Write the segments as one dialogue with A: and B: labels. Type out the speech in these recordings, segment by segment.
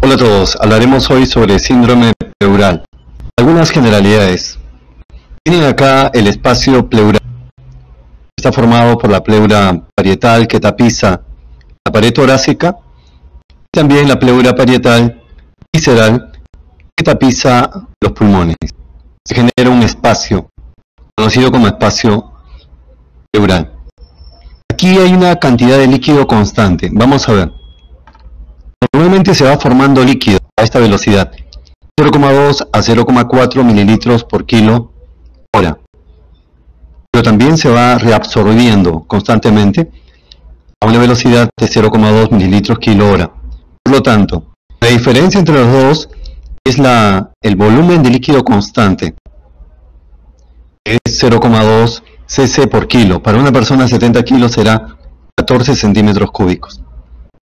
A: Hola a todos, hablaremos hoy sobre síndrome pleural. Algunas generalidades. Tienen acá el espacio pleural. Está formado por la pleura parietal que tapiza la pared torácica y también la pleura parietal visceral que tapiza los pulmones. Se genera un espacio conocido como espacio pleural. Aquí hay una cantidad de líquido constante. Vamos a ver. Normalmente se va formando líquido a esta velocidad, 0,2 a 0,4 mililitros por kilo hora. Pero también se va reabsorbiendo constantemente a una velocidad de 0,2 mililitros kilo hora. Por lo tanto, la diferencia entre los dos es el volumen de líquido constante. Es 0,2 cc por kilo. Para una persona de 70 kilos será 14 centímetros cúbicos.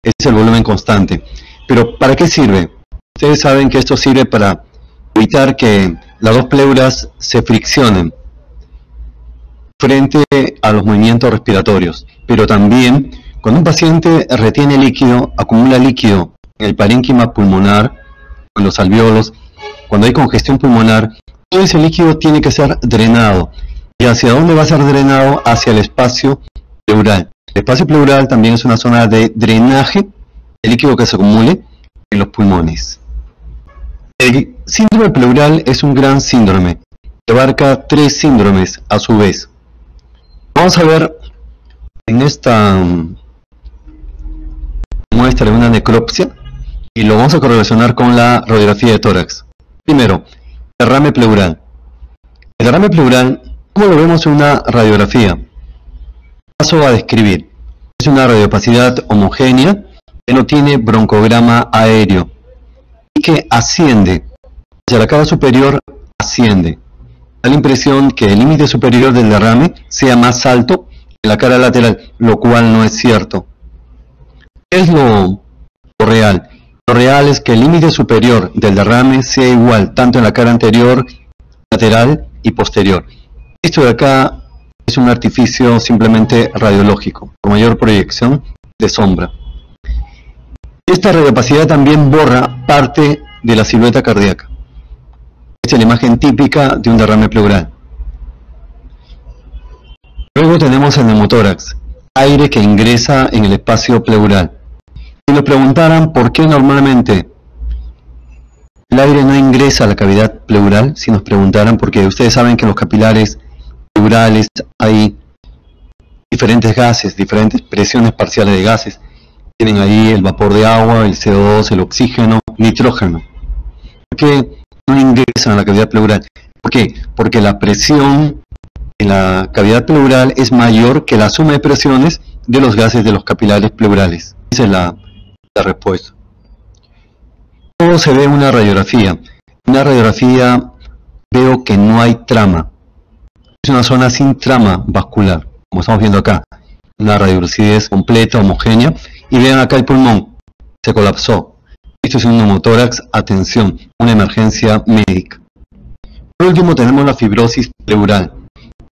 A: Es el volumen constante. Pero ¿para qué sirve? Ustedes saben que esto sirve para evitar que las dos pleuras se friccionen frente a los movimientos respiratorios. Pero también, cuando un paciente retiene líquido, acumula líquido en el parénquima pulmonar, en los alvéolos, cuando hay congestión pulmonar, todo ese líquido tiene que ser drenado. ¿Y hacia dónde va a ser drenado? Hacia el espacio pleural. El espacio pleural también es una zona de drenaje de líquido que se acumule en los pulmones. El síndrome pleural es un gran síndrome que abarca 3 síndromes a su vez. Vamos a ver en esta muestra de una necropsia y lo vamos a correlacionar con la radiografía de tórax. Primero, derrame pleural. El derrame pleural, ¿cómo lo vemos en una radiografía? Paso a describir. Es una radiopacidad homogénea que no tiene broncograma aéreo y que asciende hacia la cara superior, asciende. Da la impresión que el límite superior del derrame sea más alto que la cara lateral, lo cual no es cierto. ¿Qué es lo real? Lo real es que el límite superior del derrame sea igual tanto en la cara anterior, lateral y posterior. Esto de acá es un artificio simplemente radiológico, por mayor proyección de sombra. Esta radiopacidad también borra parte de la silueta cardíaca. Esta es la imagen típica de un derrame pleural. Luego tenemos el neumotórax, aire que ingresa en el espacio pleural. Si nos preguntaran por qué normalmente el aire no ingresa a la cavidad pleural, si nos preguntaran, porque ustedes saben que en los capilares pleurales hay diferentes gases, diferentes presiones parciales de gases. Tienen ahí el vapor de agua, el CO2, el oxígeno, nitrógeno. ¿Por qué no ingresan a la cavidad pleural? ¿Por qué? Porque la presión en la cavidad pleural es mayor que la suma de presiones de los gases de los capilares pleurales. Esa es la respuesta. Todo se ve en una radiografía. En una radiografía veo que no hay trama. Es una zona sin trama vascular, como estamos viendo acá. Una radiolucidez completa, homogénea. Y vean acá el pulmón, se colapsó. Esto es un neumotórax, atención, una emergencia médica. Por último tenemos la fibrosis pleural,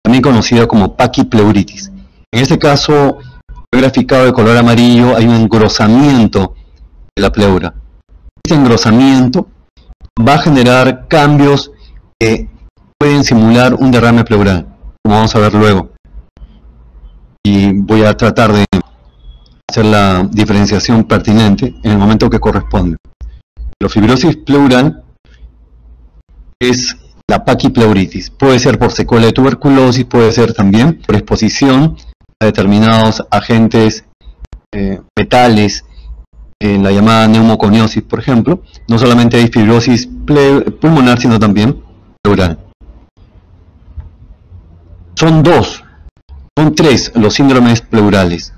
A: también conocida como paquipleuritis. En este caso, graficado de color amarillo, hay un engrosamiento de la pleura. Este engrosamiento va a generar cambios que pueden simular un derrame pleural, como vamos a ver luego. Y voy a tratar de hacer la diferenciación pertinente en el momento que corresponde. La fibrosis pleural es la paquipleuritis. Puede ser por secuela de tuberculosis, puede ser también por exposición a determinados agentes metales, en la llamada neumoconiosis, por ejemplo. No solamente hay fibrosis pulmonar, sino también pleural. Son tres los síndromes pleurales: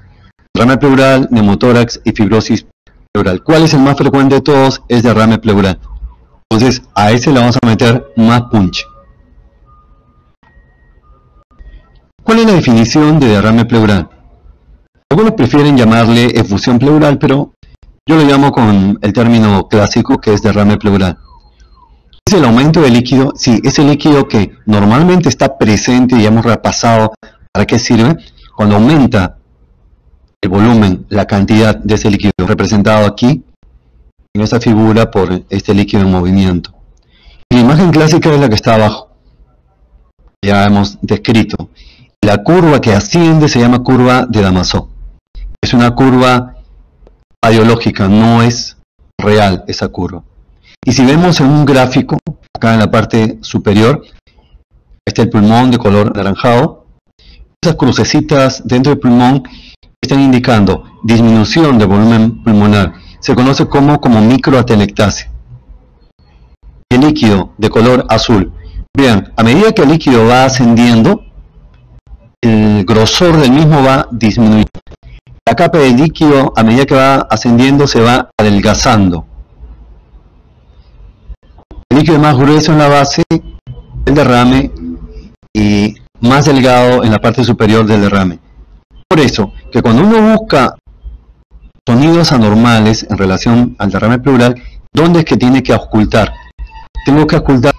A: derrame pleural, neumotórax y fibrosis pleural. ¿Cuál es el más frecuente de todos? Es derrame pleural. Entonces a ese le vamos a meter más punch. ¿Cuál es la definición de derrame pleural? Algunos prefieren llamarle efusión pleural, pero yo lo llamo con el término clásico, que es derrame pleural. Es el aumento de líquido, sí, ese líquido que normalmente está presente y ya hemos repasado para qué sirve. Cuando aumenta el volumen, la cantidad de ese líquido representado aquí, en esta figura por este líquido en movimiento. Y la imagen clásica es la que está abajo, ya hemos descrito. La curva que asciende se llama curva de Damasó. Es una curva radiológica, no es real esa curva. Y si vemos en un gráfico, acá en la parte superior, está el pulmón de color anaranjado. Esas crucecitas dentro del pulmón están indicando disminución de volumen pulmonar. Se conoce como microatelectasia. El líquido de color azul. Vean, a medida que el líquido va ascendiendo, el grosor del mismo va disminuyendo. La capa de líquido, a medida que va ascendiendo, se va adelgazando. El líquido más grueso en la base del derrame y más delgado en la parte superior del derrame. Por eso, que cuando uno busca sonidos anormales en relación al derrame pleural, ¿dónde es que tiene que ocultar? Tengo que ocultar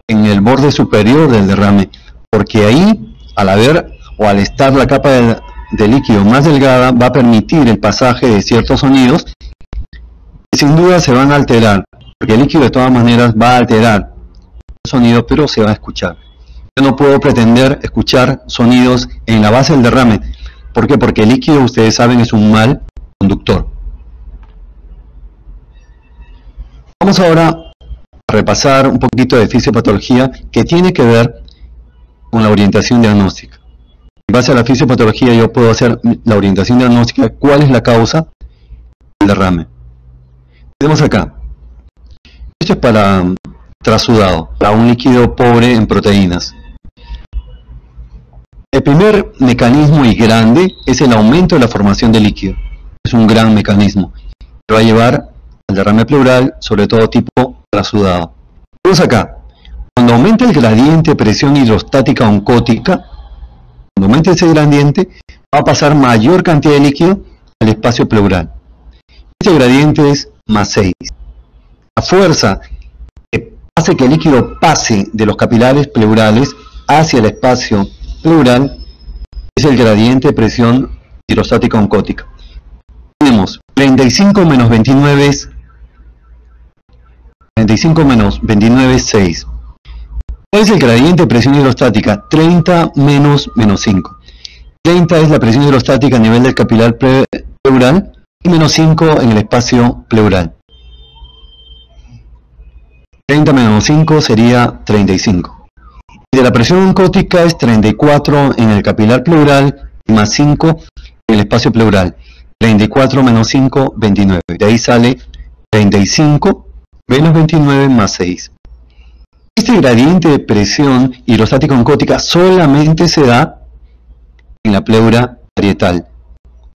A: en el borde superior del derrame, porque ahí, al haber o al estar la capa de líquido más delgada, va a permitir el pasaje de ciertos sonidos que sin duda se van a alterar, porque el líquido de todas maneras va a alterar el sonido, pero se va a escuchar. Yo no puedo pretender escuchar sonidos en la base del derrame. ¿Por qué? Porque el líquido, ustedes saben, es un mal conductor. Vamos ahora a repasar un poquito de fisiopatología que tiene que ver con la orientación diagnóstica. En base a la fisiopatología yo puedo hacer la orientación diagnóstica, cuál es la causa del derrame. Tenemos acá, esto es para trasudado, para un líquido pobre en proteínas. El primer mecanismo y grande es el aumento de la formación de líquido. Es un gran mecanismo que va a llevar al derrame pleural, sobre todo tipo trasudado. Vemos acá, cuando aumenta el gradiente de presión hidrostática oncótica, cuando aumenta ese gradiente, va a pasar mayor cantidad de líquido al espacio pleural. Este gradiente es más 6. La fuerza que hace que el líquido pase de los capilares pleurales hacia el espacio pleural es el gradiente de presión hidrostática oncótica. Tenemos 35 menos 29 es 6. ¿Cuál es el gradiente de presión hidrostática? 30 menos 5. 30 es la presión hidrostática a nivel del capilar pleural y menos 5 en el espacio pleural. 30 menos 5 sería 35. Y de la presión oncótica es 34 en el capilar pleural y más 5 en el espacio pleural. 34 menos 5, 29. De ahí sale 35 menos 29 más 6. Este gradiente de presión hidrostática oncótica solamente se da en la pleura parietal,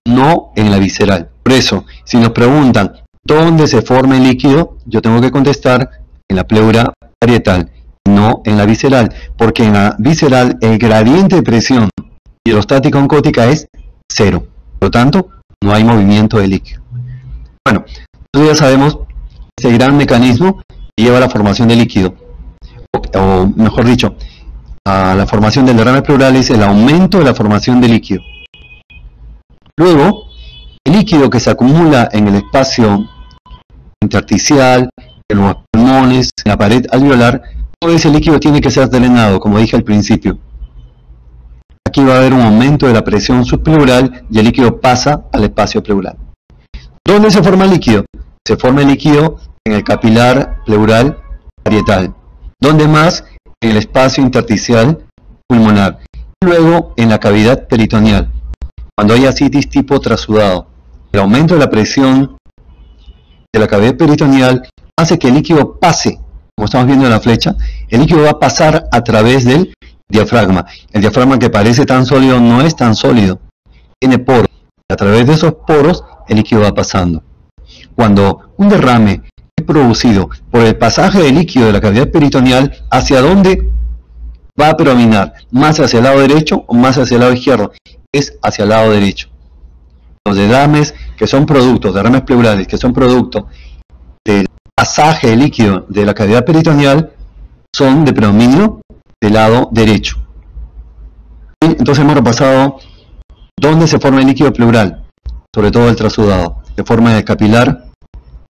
A: no en la visceral. Por eso, si nos preguntan dónde se forma el líquido, yo tengo que contestar en la pleura parietal, no en la visceral, porque en la visceral el gradiente de presión hidrostática oncótica es 0. Por lo tanto, no hay movimiento de líquido. Bueno, nosotros ya sabemos este gran mecanismo que lleva a la formación de líquido, o mejor dicho, a la formación del derrame pleural es el aumento de la formación de líquido. Luego, el líquido que se acumula en el espacio intersticial, en los pulmones, en la pared alveolar, todo ese líquido tiene que ser drenado, como dije al principio. Aquí va a haber un aumento de la presión subpleural y el líquido pasa al espacio pleural. ¿Dónde se forma el líquido? Se forma el líquido en el capilar pleural parietal. ¿Dónde más? En el espacio intersticial pulmonar. Luego en la cavidad peritoneal. Cuando hay ascitis tipo trasudado, el aumento de la presión de la cavidad peritoneal hace que el líquido pase, como estamos viendo en la flecha, el líquido va a pasar a través del diafragma. El diafragma, que parece tan sólido, no es tan sólido. Tiene poros. A través de esos poros el líquido va pasando. Cuando un derrame es producido por el pasaje de líquido de la cavidad peritoneal, ¿hacia dónde va a predominar? ¿Más hacia el lado derecho o más hacia el lado izquierdo? Es hacia el lado derecho. Los derrames que son productos, derrames pleurales que son producto del pasaje de líquido de la cavidad peritoneal, son de predominio del lado derecho. Entonces hemos repasado dónde se forma el líquido pleural, sobre todo el trasudado. Se forma en el capilar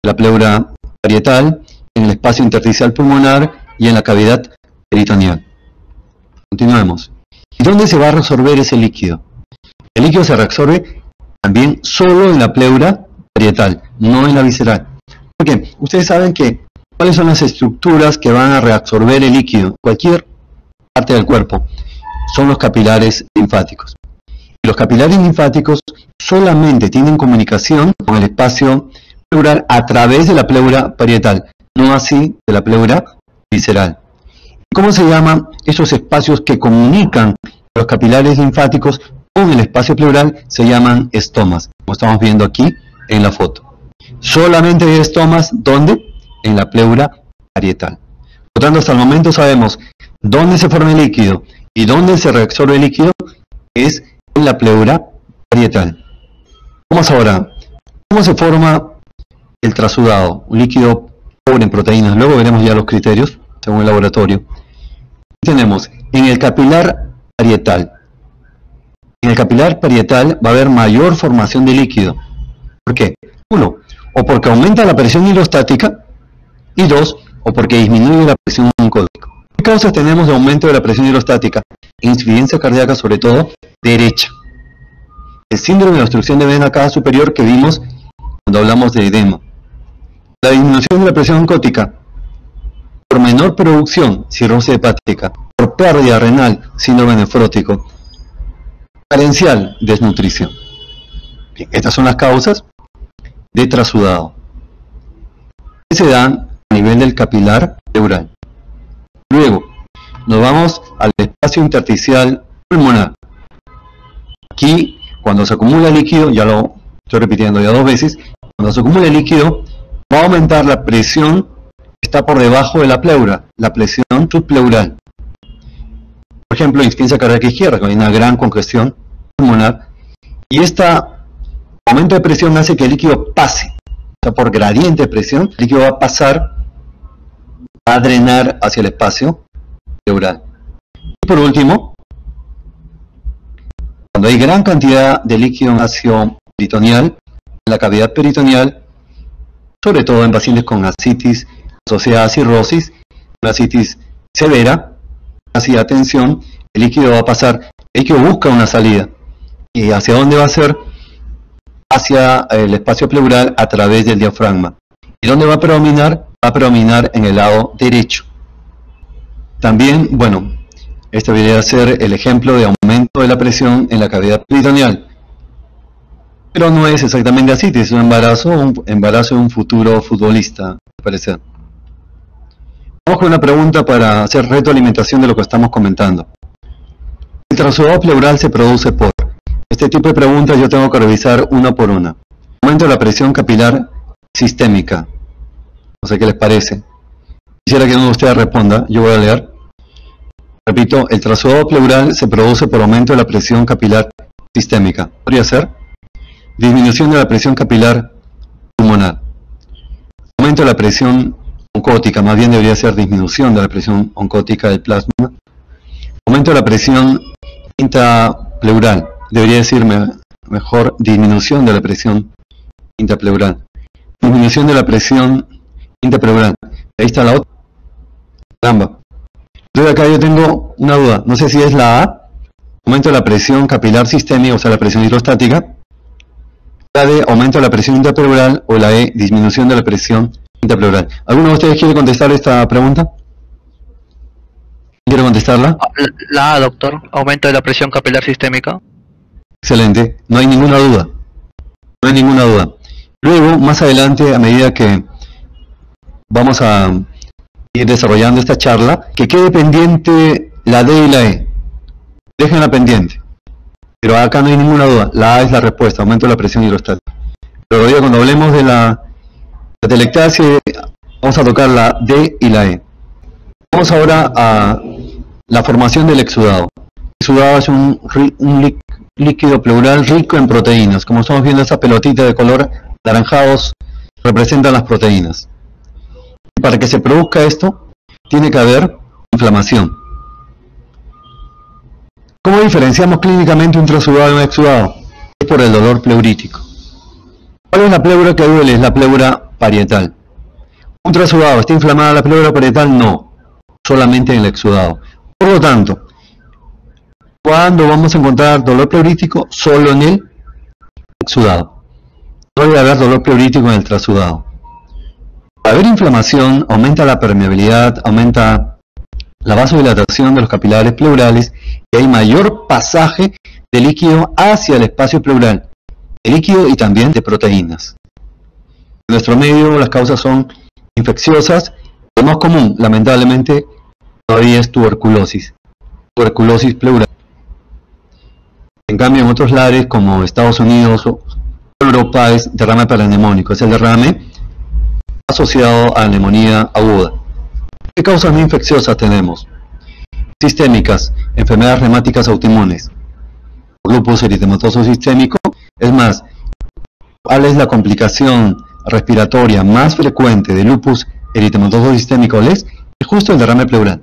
A: la pleura parietal, en el espacio intersticial pulmonar y en la cavidad peritoneal. Continuemos. ¿Y dónde se va a resorber ese líquido? El líquido se reabsorbe también solo en la pleura parietal, no en la visceral. Porque ustedes saben que cuáles son las estructuras que van a reabsorber el líquido, cualquier parte del cuerpo, son los capilares linfáticos. Y los capilares linfáticos solamente tienen comunicación con el espacio pleural a través de la pleura parietal, no así de la pleura visceral. ¿Cómo se llaman esos espacios que comunican los capilares linfáticos con el espacio pleural? Se llaman estomas, como estamos viendo aquí en la foto. Solamente hay estomas, ¿dónde? En la pleura parietal. Por lo tanto, hasta el momento sabemos dónde se forma el líquido y dónde se reabsorbe el líquido, es en la pleura parietal. Vamos ahora, ¿cómo se forma el trasudado? Un líquido pobre en proteínas. Luego veremos ya los criterios, según el laboratorio. Tenemos en el capilar parietal. En el capilar parietal va a haber mayor formación de líquido. ¿Por qué? Uno, o porque aumenta la presión hidrostática, y dos, o porque disminuye la presión oncótica. ¿Qué causas tenemos de aumento de la presión hidrostática? Insuficiencia cardíaca, sobre todo derecha. El síndrome de obstrucción de vena cava superior que vimos cuando hablamos de edema. La disminución de la presión oncótica por menor producción, cirrosis hepática, por pérdida renal, síndrome nefrótico, carencial, desnutrición. Bien, estas son las causas de trasudado que se dan a nivel del capilar pleural. Luego, nos vamos al espacio intersticial pulmonar. Aquí, cuando se acumula líquido, ya lo estoy repitiendo ya 2 veces, cuando se acumula líquido, va a aumentar la presión que está por debajo de la pleura, la presión subpleural. Por ejemplo, insuficiencia cardíaca izquierda, que hay una gran congestión pulmonar, y este aumento de presión hace que el líquido pase. O sea, por gradiente de presión, el líquido va a pasar, va a drenar hacia el espacio pleural. Y por último, cuando hay gran cantidad de líquido en el espacio peritoneal, en la cavidad peritoneal, sobre todo en pacientes con ascitis asociada a cirrosis, una ascitis severa, así atención, el líquido va a pasar, el líquido busca una salida. ¿Y hacia dónde va a ser? Hacia el espacio pleural a través del diafragma. ¿Y dónde va a predominar? Va a predominar en el lado derecho. También, bueno, este debería ser el ejemplo de aumento de la presión en la cavidad peritoneal. Pero no es exactamente ascitis, es un embarazo de un futuro futbolista, al parecer. Vamos con una pregunta para hacer retroalimentación de lo que estamos comentando. El trasudado pleural se produce por... Este tipo de preguntas yo tengo que revisar una por una. Aumento de la presión capilar sistémica. No sé qué les parece. Quisiera que uno de ustedes responda. Yo voy a leer. Repito, el trasudado pleural se produce por aumento de la presión capilar sistémica. ¿Podría ser? Disminución de la presión capilar pulmonar. Aumento de la presión oncótica. Más bien debería ser disminución de la presión oncótica del plasma. Aumento de la presión intrapleural. Debería decirme mejor disminución de la presión intrapleural. Disminución de la presión intrapleural. Ahí está la otra. Caramba. Entonces acá yo tengo una duda. No sé si es la A, aumento de la presión capilar sistémica, o sea la presión hidrostática. La D, aumento de la presión intrapleural, o la E, disminución de la presión intrapleural. ¿Alguno de ustedes quiere contestar esta pregunta? ¿Quiere contestarla?
B: La A, doctor. Aumento de la presión capilar sistémica.
A: Excelente, no hay ninguna duda. No hay ninguna duda. Luego, más adelante, a medida que vamos a ir desarrollando esta charla, que quede pendiente la D y la E. Déjenla pendiente. Pero acá no hay ninguna duda. La A es la respuesta, aumento de la presión hidrostática. Pero todavía cuando hablemos de la telectasia, vamos a tocar la D y la E. Vamos ahora a la formación del exudado. El exudado es un líquido pleural rico en proteínas. Como estamos viendo, esta pelotita de color naranjados representan las proteínas. Y para que se produzca esto, tiene que haber inflamación. ¿Cómo diferenciamos clínicamente un trasudado de un exudado? Es por el dolor pleurítico. ¿Cuál es la pleura que duele? Es la pleura parietal. Un trasudado, ¿está inflamada la pleura parietal? No, solamente en el exudado. Por lo tanto, ¿cuándo vamos a encontrar dolor pleurítico? Solo en el exudado. No debe haber dolor pleurítico en el trasudado. Al haber inflamación, aumenta la permeabilidad, aumenta la vasodilatación de los capilares pleurales y hay mayor pasaje de líquido hacia el espacio pleural, de líquido y también de proteínas. En nuestro medio las causas son infecciosas. Lo más común, lamentablemente, todavía es tuberculosis pleural. En cambio, en otros lares como Estados Unidos o Europa es derrame paranemónico, es el derrame asociado a neumonía aguda. ¿Qué causas no infecciosas tenemos? Sistémicas, enfermedades reumáticas autoinmunes, lupus eritematoso sistémico. Es más, ¿cuál es la complicación respiratoria más frecuente de lupus eritematoso sistémico? Es justo el derrame pleural.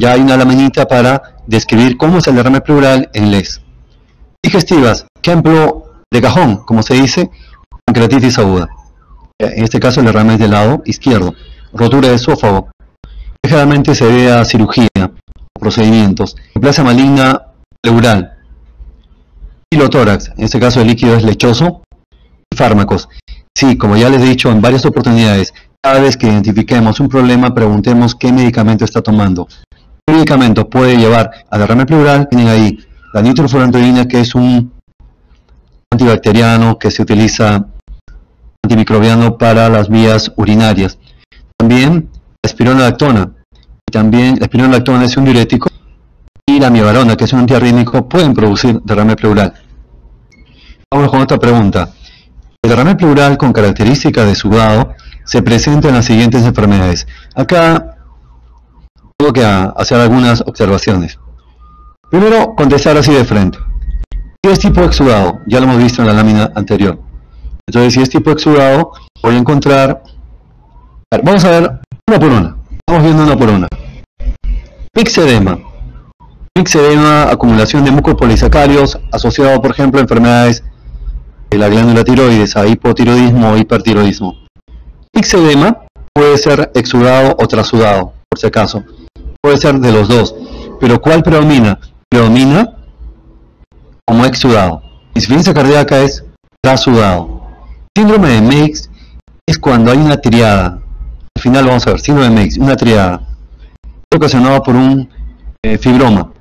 A: Ya hay una laminita para describir cómo es el derrame pleural en LES. Digestivas, ejemplo de cajón, como se dice, pancreatitis aguda. En este caso el derrame es del lado izquierdo. Rotura de esófago. Generalmente se debe a cirugía, procedimientos. Neoplasia maligna pleural. Pilotórax, en este caso el líquido es lechoso. Y fármacos. Sí, como ya les he dicho en varias oportunidades, cada vez que identifiquemos un problema, preguntemos qué medicamento está tomando. ¿Qué medicamento puede llevar a derrame pleural? Tienen ahí la nitrofurantoína, que es un antibacteriano que se utiliza antimicrobiano para las vías urinarias. También la espironolactona. También la espironolactona es un diurético. Y la miovarona, que es un antiarrítmico, pueden producir derrame pleural. Vamos con otra pregunta. El derrame pleural con características de sudado se presenta en las siguientes enfermedades. Acá tengo que hacer algunas observaciones. Primero, contestar así de frente. Si es tipo exudado, ya lo hemos visto en la lámina anterior. Entonces, si es tipo exudado, voy a encontrar... Vamos a ver una por una. Vamos viendo una por una. Mixedema. Mixedema, acumulación de mucopolisacáridos asociado, por ejemplo, a enfermedades de la glándula tiroides, a hipotiroidismo o hipertiroidismo. Mixedema puede ser exudado o trasudado, por si acaso. Puede ser de los dos. Pero ¿cuál predomina? Predomina como exudado. Insuficiencia cardíaca es trasudado. Síndrome de Meigs es cuando hay una triada. Al final vamos a ver, síndrome de Meigs, una triada ocasionada por un fibroma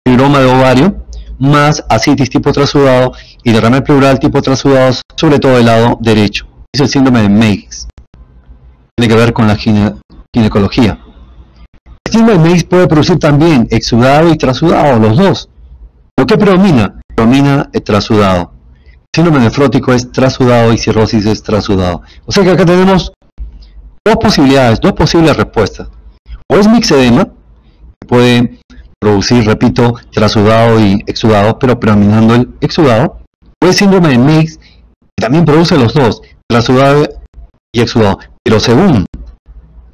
A: de ovario, más ascitis tipo trasudado y derrame pleural tipo trasudado, sobre todo del lado derecho. Es el síndrome de Meigs. Tiene que ver con la ginecología. El síndrome de Meigs puede producir también exudado y trasudado, los dos. ¿Lo que predomina? Predomina el trasudado. El síndrome nefrótico es trasudado y cirrosis es trasudado. O sea que acá tenemos dos posibilidades, dos posibles respuestas. O es mixedema, que puede producir, repito, trasudado y exudado, pero predominando el exudado. O es síndrome de Meigs, que también produce los dos, trasudado y exudado. Pero según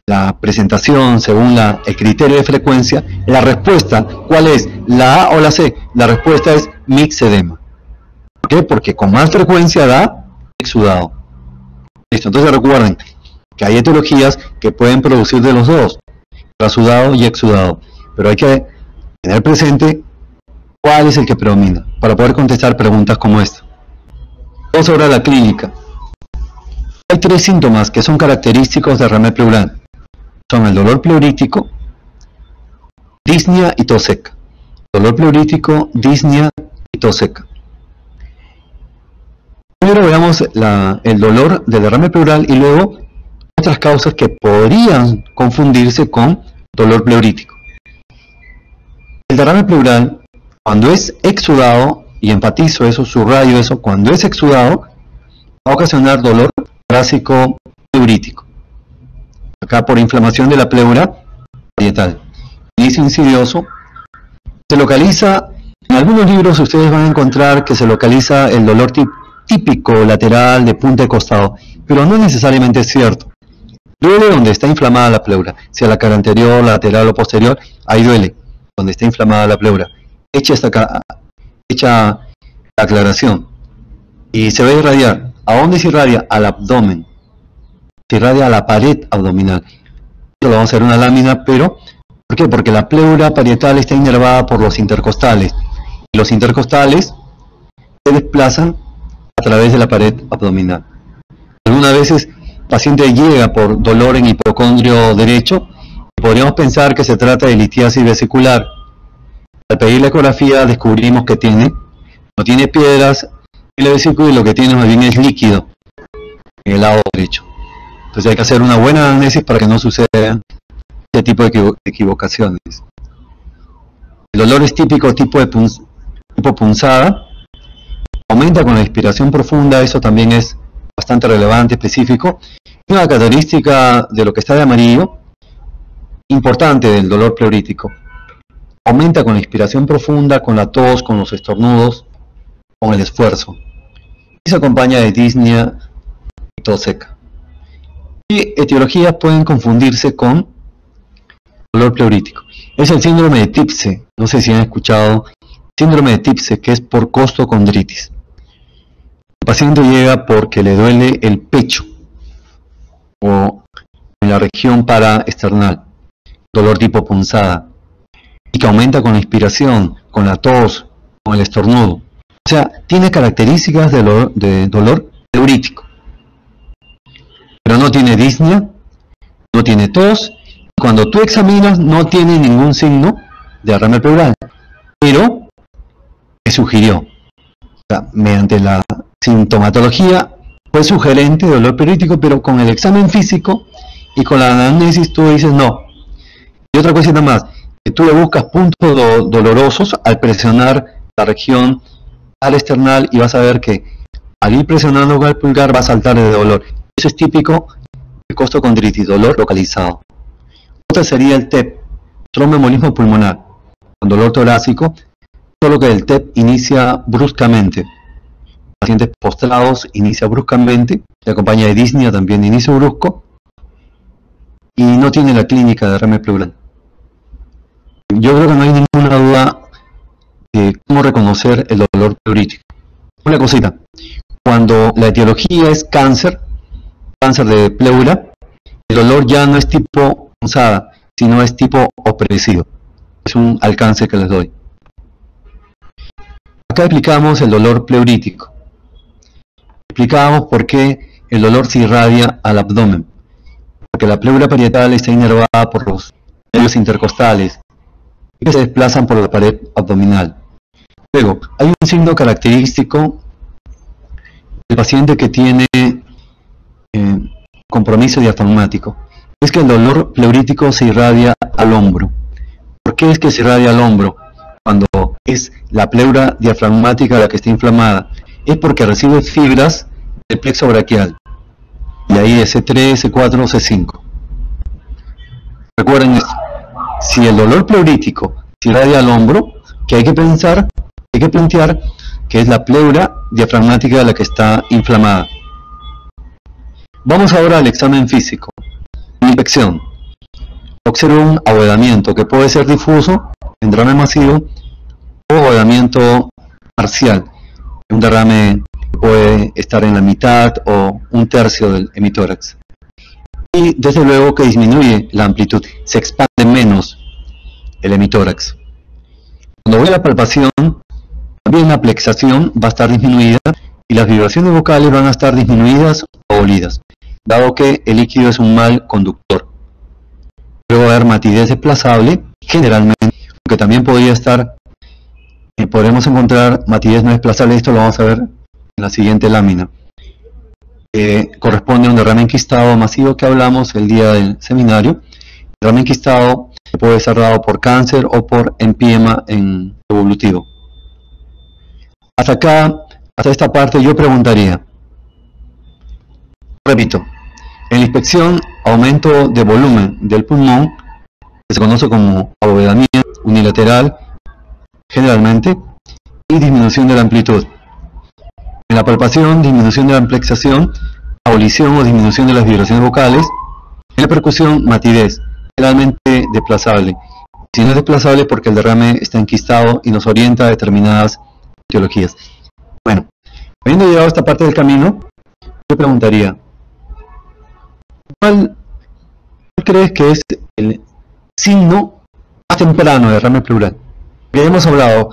A: la presentación, según el criterio de frecuencia, la respuesta, ¿cuál es? ¿La A o la C? La respuesta es mixedema. ¿Por qué? Porque con más frecuencia da exudado. Listo, entonces recuerden que hay etiologías que pueden producir de los dos, trasudado y exudado, pero hay que tener presente cuál es el que predomina para poder contestar preguntas como esta. Vamos ahora a la clínica. Hay tres síntomas que son característicos de derrame pleural. Son el dolor pleurítico, disnea y tos seca. Dolor pleurítico, disnea y tos seca. Primero veamos el dolor de derrame pleural y luego otras causas que podrían confundirse con dolor pleurítico. El derrame pleural, cuando es exudado, y enfatizo eso, subrayo eso, cuando es exudado, va a ocasionar dolor torácico pleurítico. Acá por inflamación de la pleura parietal. Inicio insidioso. Se localiza, en algunos libros ustedes van a encontrar que se localiza el dolor típico lateral de punta de costado, pero no necesariamente es cierto. Duele donde está inflamada la pleura, sea la cara anterior, lateral o posterior, ahí duele, donde está inflamada la pleura. Hecha la aclaración. Y se va a irradiar. ¿A dónde se irradia? Al abdomen. se irradia a la pared abdominal. Esto lo vamos a hacer en una lámina, pero ¿por qué? Porque la pleura parietal está inervada por los intercostales. Y los intercostales se desplazan a través de la pared abdominal. Algunas veces el paciente llega por dolor en hipocondrio derecho y podríamos pensar que se trata de litiasis vesicular. Al pedir la ecografía descubrimos que no tiene piedras en la vesícula y lo que tiene más bien es líquido en el lado derecho. Entonces hay que hacer una buena anamnesis para que no sucedan este tipo de equivocaciones. El dolor es típico tipo punzada, aumenta con la inspiración profunda, eso también es bastante relevante, específico. Una característica de lo que está de amarillo, importante del dolor pleurítico. Aumenta con la inspiración profunda, con la tos, con los estornudos, con el esfuerzo. Y se acompaña de disnea y tos seca. Y etiologías pueden confundirse con dolor pleurítico. Es el síndrome de Tipse, no sé si han escuchado, síndrome de Tipse, que es por costocondritis. El paciente llega porque le duele el pecho o en la región paraesternal, dolor tipo punzada, y que aumenta con la inspiración, con la tos, con el estornudo. O sea, tiene características de dolor pleurítico, pero no tiene disnea, no tiene tos. Cuando tú examinas no tiene ningún signo de derrame pleural, pero ¿qué sugirió? O sea, mediante la sintomatología fue sugerente de dolor pleurítico, pero con el examen físico y con la anamnesis tú dices no. Y otra cosita más, que tú le buscas puntos dolorosos al presionar la región paraesternal y vas a ver que al ir presionando con el pulgar va a saltar de dolor. Eso es típico de costocondritis, dolor localizado. Otra sería el TEP, tromboembolismo pulmonar, con dolor torácico, solo que el TEP inicia bruscamente. Pacientes postrados inicia bruscamente, se acompaña de disnea, también de inicio brusco, y no tiene la clínica de derrame pleural. Yo creo que no hay ninguna duda de cómo reconocer el dolor pleurítico. Una cosita, cuando la etiología es cáncer de pleura, el dolor ya no es tipo punzada, sino es tipo opresivo. Es un alcance que les doy. Acá explicamos el dolor pleurítico. Explicábamos por qué el dolor se irradia al abdomen. Porque la pleura parietal está inervada por los nervios intercostales que se desplazan por la pared abdominal. Luego, hay un signo característico del paciente que tiene compromiso diafragmático. Es que el dolor pleurítico se irradia al hombro. ¿Por qué es que se irradia al hombro? Cuando es la pleura diafragmática la que está inflamada. Es porque recibe fibras del plexo braquial. Y ahí es C3, C4, C5. Recuerden esto. Si el dolor pleurítico se irradia al hombro, que hay que plantear que es la pleura diafragmática la que está inflamada. Vamos ahora al examen físico. Inspección. Observo un abovedamiento que puede ser difuso, en derrame masivo, o abovedamiento parcial, un derrame que puede estar en la mitad o un tercio del hemitórax. Y desde luego que disminuye la amplitud, se expande menos el hemitórax. Cuando voy a la palpación, también la plexación va a estar disminuida y las vibraciones vocales van a estar disminuidas o abolidas, dado que el líquido es un mal conductor. Luego va a haber matidez desplazable, generalmente, aunque también podría estar, podremos encontrar matidez no desplazable, esto lo vamos a ver en la siguiente lámina. Corresponde a un derrame enquistado masivo que hablamos el día del seminario. El derrame enquistado puede ser dado por cáncer o por empiema en evolutivo. Hasta acá, hasta esta parte yo preguntaría, repito, en la inspección aumento de volumen del pulmón, que se conoce como abovedamiento unilateral generalmente, y disminución de la amplitud. En la palpación, disminución de la amplexación, abolición o disminución de las vibraciones vocales. En la percusión, matidez, generalmente desplazable. Si no es desplazable porque el derrame está enquistado y nos orienta a determinadas etiologías. Bueno, habiendo llegado a esta parte del camino, yo preguntaría, ¿Cuál crees que es el signo más temprano de derrame pleural? Que hemos hablado,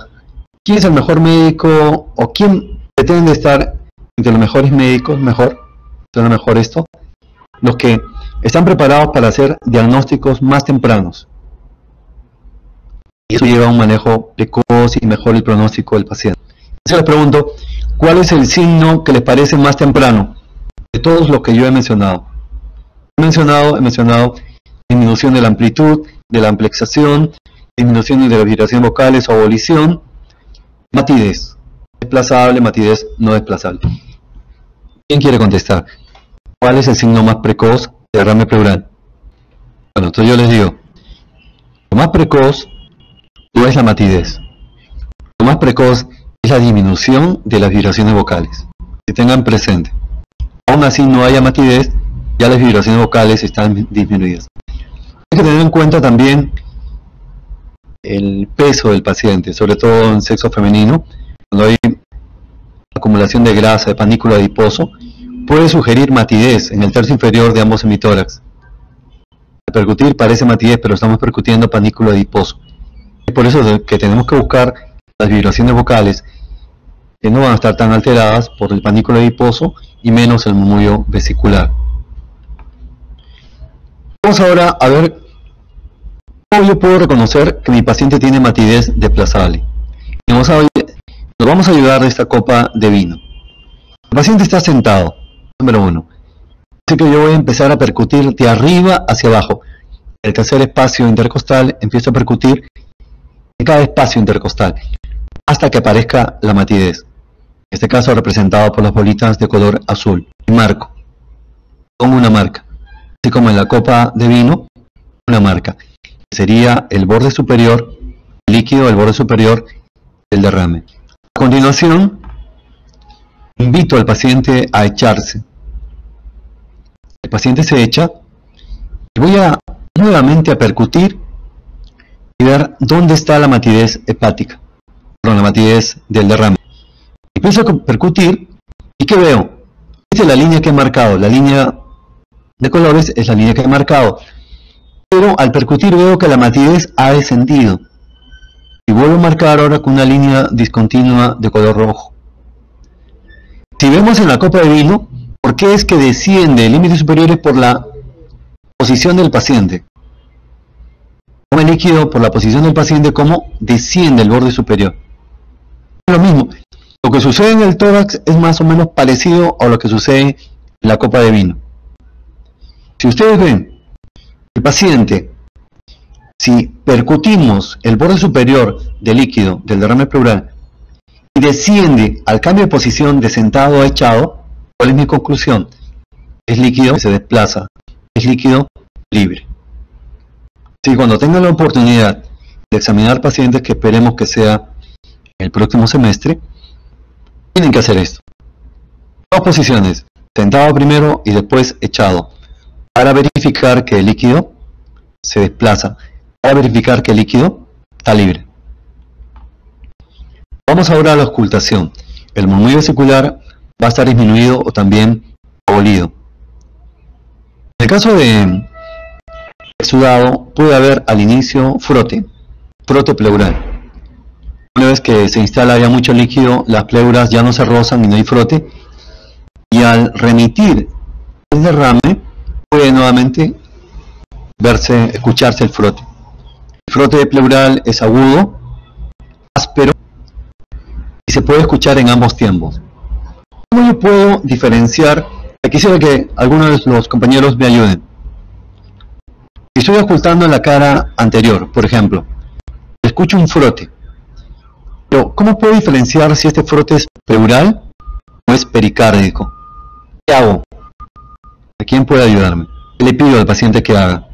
A: ¿quién es el mejor médico o quién pretende estar entre los mejores médicos, suena mejor esto? Los que están preparados para hacer diagnósticos más tempranos. Y eso lleva a un manejo precoz y mejor el pronóstico del paciente. Entonces les pregunto, ¿cuál es el signo que les parece más temprano de todos los que yo he mencionado? He mencionado disminución de la amplitud, de la amplexación, disminución de las vibraciones vocales o abolición, matidez, desplazable, matidez no desplazable. ¿Quién quiere contestar? ¿Cuál es el signo más precoz de derrame pleural? Bueno, entonces yo les digo, lo más precoz no es la matidez, lo más precoz es la disminución de las vibraciones vocales. Que tengan presente, aún así no haya matidez, ya las vibraciones vocales están disminuidas. Hay que tener en cuenta también el peso del paciente, sobre todo en sexo femenino, cuando hay acumulación de grasa, de panículo adiposo, puede sugerir matidez en el tercio inferior de ambos hemitórax. Al percutir parece matidez, pero estamos percutiendo panículo adiposo. Es por eso que tenemos que buscar las vibraciones vocales que no van a estar tan alteradas por el panículo adiposo y menos el murmullo vesicular. Vamos ahora a ver cómo yo puedo reconocer que mi paciente tiene matidez desplazable. Nos vamos a ayudar de esta copa de vino. El paciente está sentado, número 1. Así que yo voy a empezar a percutir de arriba hacia abajo. El tercer espacio intercostal empiezo a percutir en cada espacio intercostal hasta que aparezca la matidez. En este caso representado por las bolitas de color azul. Y marco. Pongo una marca. Así como en la copa de vino, una marca. Sería el borde superior, el líquido, el borde superior del derrame. A continuación, invito al paciente a echarse. El paciente se echa y voy a nuevamente a percutir y ver dónde está la matidez hepática, la matidez del derrame. Empiezo a percutir y ¿qué veo? Esta es la línea que he marcado, la línea de colores es la línea que he marcado, pero al percutir veo que la matidez ha descendido y vuelvo a marcar ahora con una línea discontinua de color rojo. Si vemos en la copa de vino, ¿por qué es que desciende el límite superior? Es por la posición del paciente. Como el líquido por la posición del paciente, como desciende el borde superior. Es lo mismo. Lo que sucede en el tórax es más o menos parecido a lo que sucede en la copa de vino. Si ustedes ven el paciente, si percutimos el borde superior del líquido del derrame pleural y desciende al cambio de posición de sentado a echado, ¿cuál es mi conclusión? Es líquido que se desplaza, es líquido libre. Si cuando tengan la oportunidad de examinar pacientes, que esperemos que sea el próximo semestre, tienen que hacer esto. Dos posiciones, sentado primero y después echado, para verificar que el líquido se desplaza, para verificar que el líquido está libre. Vamos ahora a la auscultación. El murmullo vesicular va a estar disminuido o también abolido. En el caso de exudado puede haber al inicio frote pleural. Una vez que se instala ya mucho líquido, las pleuras ya no se rozan y no hay frote, y al remitir el derrame puede nuevamente escucharse el frote. El frote pleural es agudo, áspero y se puede escuchar en ambos tiempos. ¿Cómo yo puedo diferenciar? Quisiera que algunos de los compañeros me ayuden. Si estoy ocultando en la cara anterior, por ejemplo, escucho un frote. Pero, ¿cómo puedo diferenciar si este frote es pleural o es pericárdico? ¿Qué hago? ¿A quién puede ayudarme? ¿Qué le pido al paciente que haga?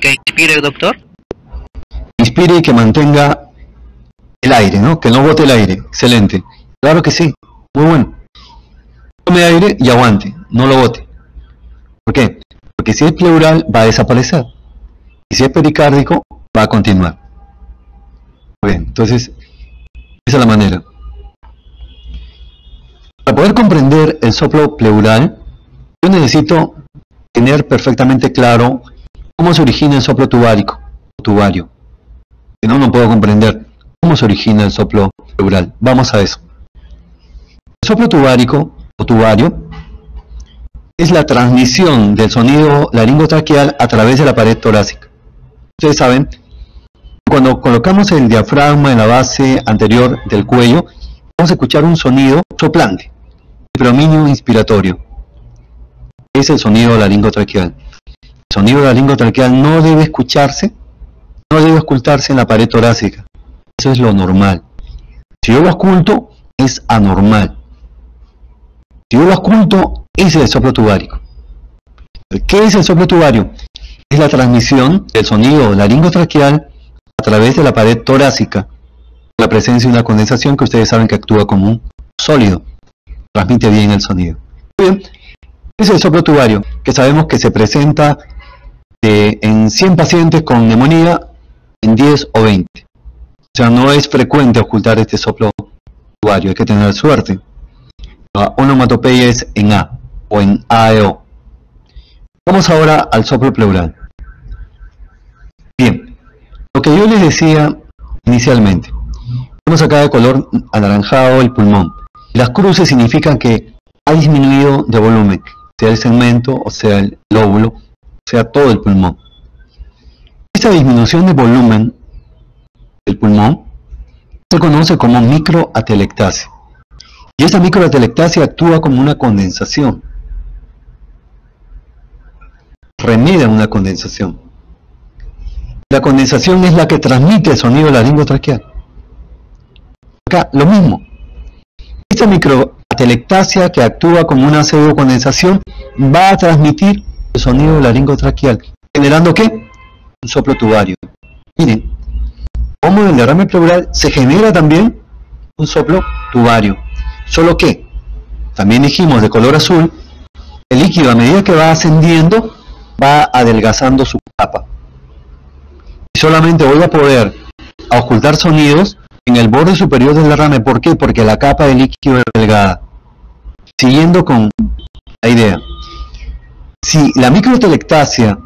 B: ¿Que inspire, doctor?
A: Inspire y que mantenga el aire, ¿no? Que no bote el aire. Excelente. Claro que sí. Muy bueno. Tome aire y aguante. No lo bote. ¿Por qué? Porque si es pleural va a desaparecer. Y si es pericárdico va a continuar. Bien, entonces, esa es la manera. Para poder comprender el soplo pleural, Yo necesito tener perfectamente claro cómo se origina el soplo tubario. Si no, no puedo comprender cómo se origina el soplo pleural. Vamos a eso. El soplo tubárico o tubario es la transmisión del sonido laringotraqueal a través de la pared torácica. Ustedes saben, cuando colocamos el diafragma en la base anterior del cuello, vamos a escuchar un sonido soplante, de predominio inspiratorio. Es el sonido laringotraqueal. El sonido laringotraqueal no debe escucharse, no debe ocultarse en la pared torácica. Eso es lo normal. Si yo lo oculto, es anormal. Si yo lo oculto, ese es el soplo tubárico. ¿Qué es el soplo tubario? Es la transmisión del sonido laringotraqueal a través de la pared torácica, la presencia de una condensación que ustedes saben que actúa como un sólido, transmite bien el sonido. Bien, es el soplo tubario, que sabemos que se presenta en 100 pacientes con neumonía, en 10 o 20. O sea, no es frecuente ocultar este soplo tubario, hay que tener suerte. La onomatopeya es en A o en AEO. Vamos ahora al soplo pleural. Bien, lo que yo les decía inicialmente, vemos acá de color anaranjado el pulmón. Las cruces significan que ha disminuido de volumen, sea el segmento, o sea el lóbulo, o sea todo el pulmón. Esta disminución de volumen del pulmón se conoce como microatelectasia. Y esta microatelectasia actúa como una condensación. Remedia una condensación. La condensación es la que transmite el sonido laringotraqueal. Acá lo mismo. Esta microatelectasia que actúa como una pseudocondensación va a transmitir el sonido laringotraqueal, generando ¿qué? Un soplo tubario. Miren, como en el derrame pleural se genera también un soplo tubario. Solo que, también dijimos de color azul, el líquido a medida que va ascendiendo va adelgazando su capa. Y solamente voy a poder ocultar sonidos en el borde superior del derrame. ¿Por qué? Porque la capa de líquido es delgada. Siguiendo con la idea. Si la microatelectasia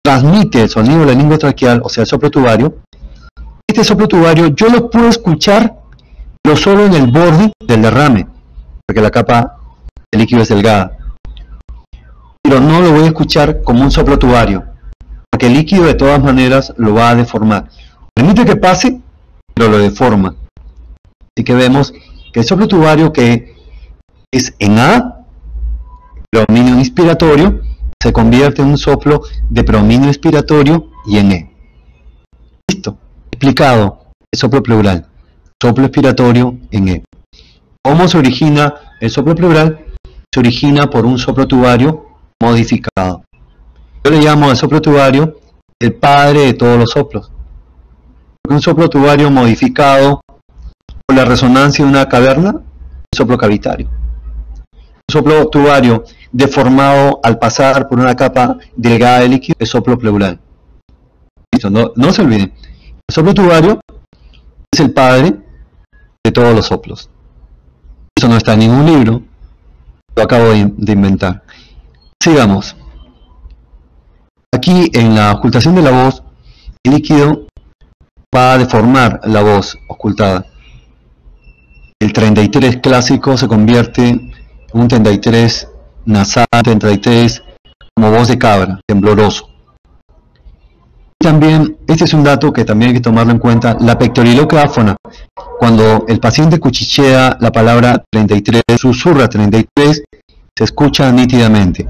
A: transmite el sonido laringotraqueal, o sea el soplo tubario, este soplo tubario yo lo puedo escuchar pero solo en el borde del derrame, porque la capa de líquido es delgada. Pero no lo voy a escuchar como un soplo tubario, porque el líquido de todas maneras lo va a deformar. Permite que pase, pero lo deforma. Así que vemos que el soplo tubario, que es en A, predominio inspiratorio, se convierte en un soplo de predominio inspiratorio y en E. Listo, explicado el soplo pleural. Soplo expiratorio en E. ¿Cómo se origina el soplo pleural? Se origina por un soplo tubario modificado. Yo le llamo al soplo tubario el padre de todos los soplos. Porque un soplo tubario modificado por la resonancia de una caverna, un soplo cavitario. Un soplo tubario deformado al pasar por una capa delgada de líquido, es soplo pleural. Listo, no se olviden. El soplo tubario es el padre de todos los soplos. Eso no está en ningún libro, lo acabo de inventar. Sigamos. Aquí en la ocultación de la voz, el líquido va a deformar la voz ocultada. El 33 clásico se convierte en un 33 nasal, 33 como voz de cabra, tembloroso. También, este es un dato que también hay que tomarlo en cuenta, la pectoriloquia áfona. Cuando el paciente cuchichea la palabra 33, susurra 33, se escucha nítidamente.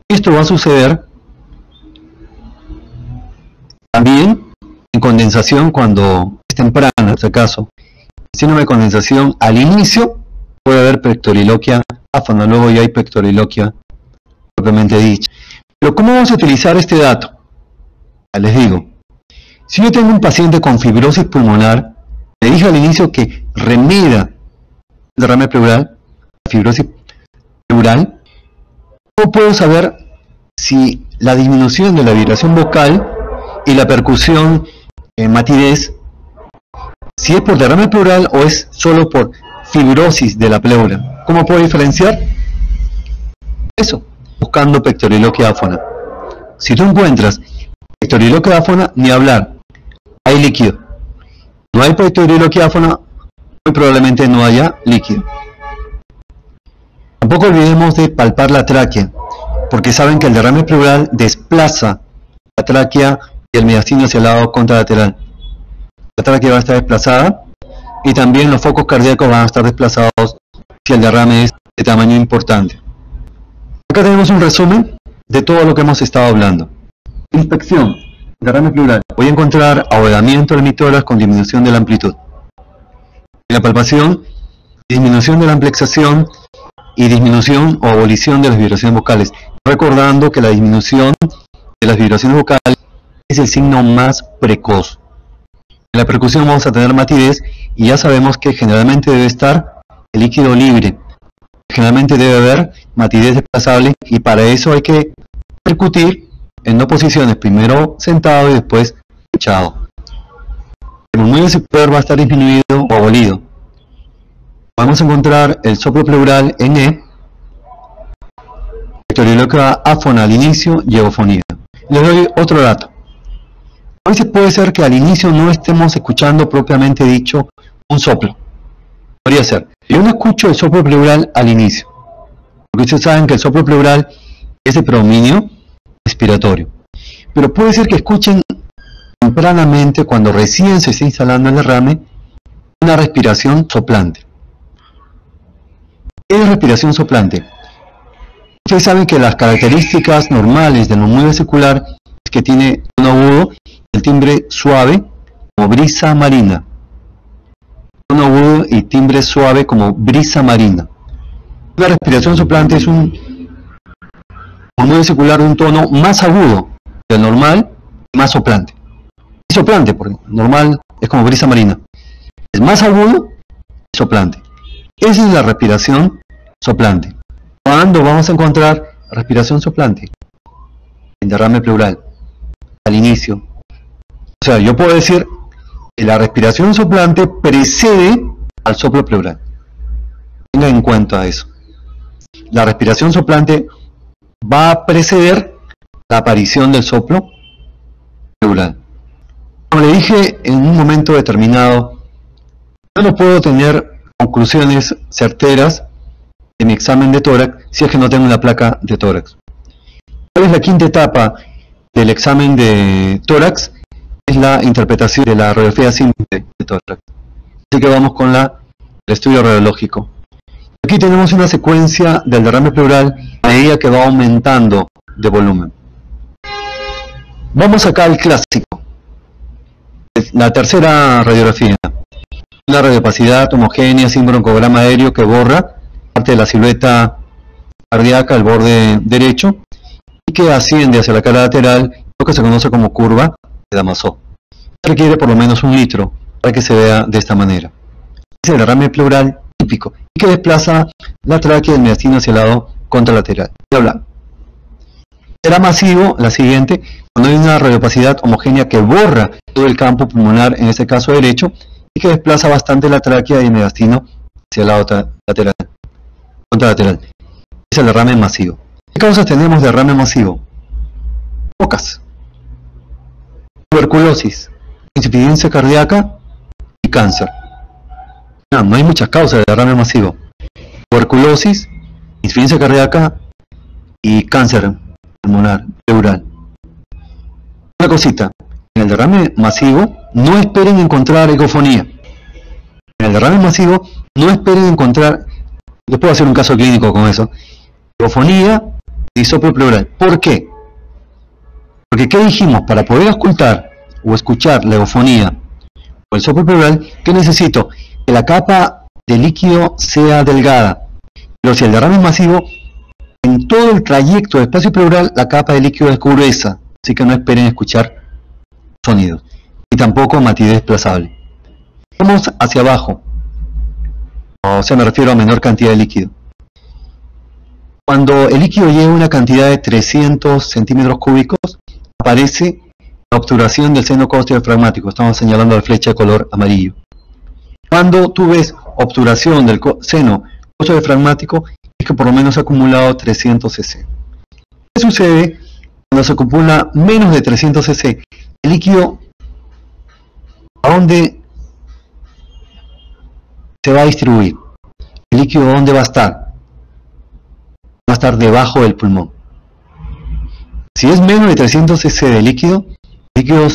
A: Esto va a suceder también en condensación cuando es temprana, en este caso. Síndrome de condensación, al inicio puede haber pectoriloquia áfona, luego ya hay pectoriloquia propiamente dicha. Pero ¿cómo vamos a utilizar este dato? Les digo, si yo tengo un paciente con fibrosis pulmonar, le dije al inicio que remedia el derrame pleural, la fibrosis pleural, ¿cómo puedo saber si la disminución de la vibración vocal y la percusión matidez, si es por derrame pleural o es solo por fibrosis de la pleura? ¿Cómo puedo diferenciar? Eso, buscando pectoriloquia áfona. Si tú encuentras pectoriloquia áfona, ni hablar, hay líquido. No hay pectoriloquia áfona, muy probablemente no haya líquido. Tampoco olvidemos de palpar la tráquea, porque saben que el derrame pleural desplaza la tráquea y el mediastino hacia el lado contralateral. La tráquea va a estar desplazada y también los focos cardíacos van a estar desplazados si el derrame es de tamaño importante. Acá tenemos un resumen de todo lo que hemos estado hablando. Inspección, derrame pleural. Voy a encontrar ahogadamiento del mitórax con disminución de la amplitud. En la palpación, disminución de la amplexación y disminución o abolición de las vibraciones vocales. Recordando que la disminución de las vibraciones vocales es el signo más precoz. En la percusión vamos a tener matidez y ya sabemos que generalmente debe estar el líquido libre. Generalmente debe haber matidez desplazable y para eso hay que percutir en dos posiciones, primero sentado y después echado. El murmullo circular va a estar disminuido o abolido. Vamos a encontrar el soplo pleural en E, pectoriloquia áfona al inicio y eufonía. Les doy otro dato. A veces puede ser que al inicio no estemos escuchando propiamente dicho un soplo. Podría ser. Yo no escucho el soplo pleural al inicio, porque ustedes saben que el soplo pleural es de predominio respiratorio. Pero puede ser que escuchen tempranamente, cuando recién se está instalando el derrame, una respiración soplante. ¿Qué es respiración soplante? Ustedes saben que las características normales del murmullo vesicular es que tiene tono agudo, el timbre suave como brisa marina. Tono agudo y timbre suave como brisa marina. La respiración soplante es un murmullo vesicular de un tono más agudo del normal, más soplante. Y soplante, porque normal es como brisa marina. Es más agudo y soplante. Esa es la respiración soplante. ¿Cuándo vamos a encontrar respiración soplante? En derrame pleural, al inicio. O sea, yo puedo decir que la respiración soplante precede al soplo pleural. Tengan en cuenta eso. La respiración soplante va a preceder la aparición del soplo pleural. Como le dije en un momento determinado, yo no puedo tener conclusiones certeras de mi examen de tórax si es que no tengo una placa de tórax. ¿Cuál es la quinta etapa del examen de tórax? Es la interpretación de la radiografía simple de tórax. Así que vamos con el estudio radiológico. Aquí tenemos una secuencia del derrame pleural a medida que va aumentando de volumen. Vamos acá al clásico. La tercera radiografía. Una radiopacidad homogénea sin broncograma aéreo que borra parte de la silueta cardíaca al borde derecho y que asciende hacia la cara lateral, lo que se conoce como curva de Damasó. Requiere por lo menos 1 litro para que se vea de esta manera. Es el derrame pleural típico y que desplaza la tráquea del mediastino hacia el lado contralateral. Será masivo, la siguiente, cuando hay una radiopacidad homogénea que borra todo el campo pulmonar, en este caso derecho, y que desplaza bastante la tráquea y el mediastino hacia el lado contralateral. Es el derrame masivo. ¿Qué causas tenemos de derrame masivo? Pocas. Tuberculosis, insuficiencia cardíaca y cáncer. No hay muchas causas de derrame masivo. Tuberculosis, insuficiencia cardíaca y cáncer pulmonar pleural. Una cosita, en el derrame masivo no esperen encontrar ecofonía. En el derrame masivo no esperen encontrar, les puedo hacer un caso clínico con eso, ecofonía y soplo pleural. ¿Por qué? Porque ¿qué dijimos? Para poder ocultar o escuchar la ecofonía o el soplo pleural, ¿qué necesito? Que la capa de líquido sea delgada. Pero si el derrame es masivo, en todo el trayecto del espacio pleural la capa de líquido es gruesa, así que no esperen escuchar sonidos. Y tampoco matidez desplazable. Vamos hacia abajo, o sea, me refiero a menor cantidad de líquido. Cuando el líquido llega a una cantidad de 300 centímetros cúbicos, aparece la obturación del seno costodiafragmático. Estamos señalando la flecha de color amarillo. Cuando tú ves obturación del seno costodiafragmático, es que por lo menos ha acumulado 300 cc. ¿Qué sucede cuando se acumula menos de 300 cc? El líquido, ¿a dónde se va a distribuir? ¿El líquido dónde va a estar? Va a estar debajo del pulmón. Si es menos de 300 cc de líquido, el líquido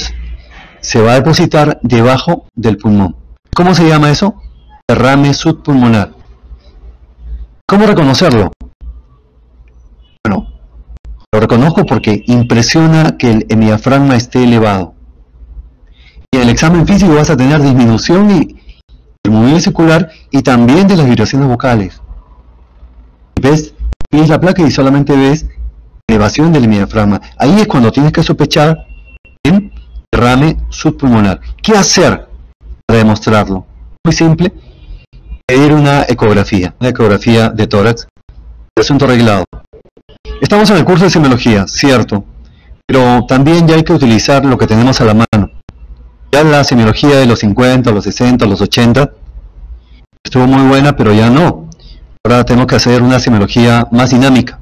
A: se va a depositar debajo del pulmón. ¿Cómo se llama eso? Derrame subpulmonar. ¿Cómo reconocerlo? Bueno, lo reconozco porque impresiona que el diafragma esté elevado. Y en el examen físico vas a tener disminución del movimiento circular y también de las vibraciones vocales. ¿Ves? Ves la placa y solamente ves elevación del diafragma. Ahí es cuando tienes que sospechar en derrame subpulmonar. ¿Qué hacer para demostrarlo? Muy simple, pedir una ecografía de tórax, de asunto arreglado. Estamos en el curso de semiología, cierto, pero también ya hay que utilizar lo que tenemos a la mano. Ya la semiología de los 50, los 60, los 80 estuvo muy buena, pero ya no. Ahora tenemos que hacer una semiología más dinámica.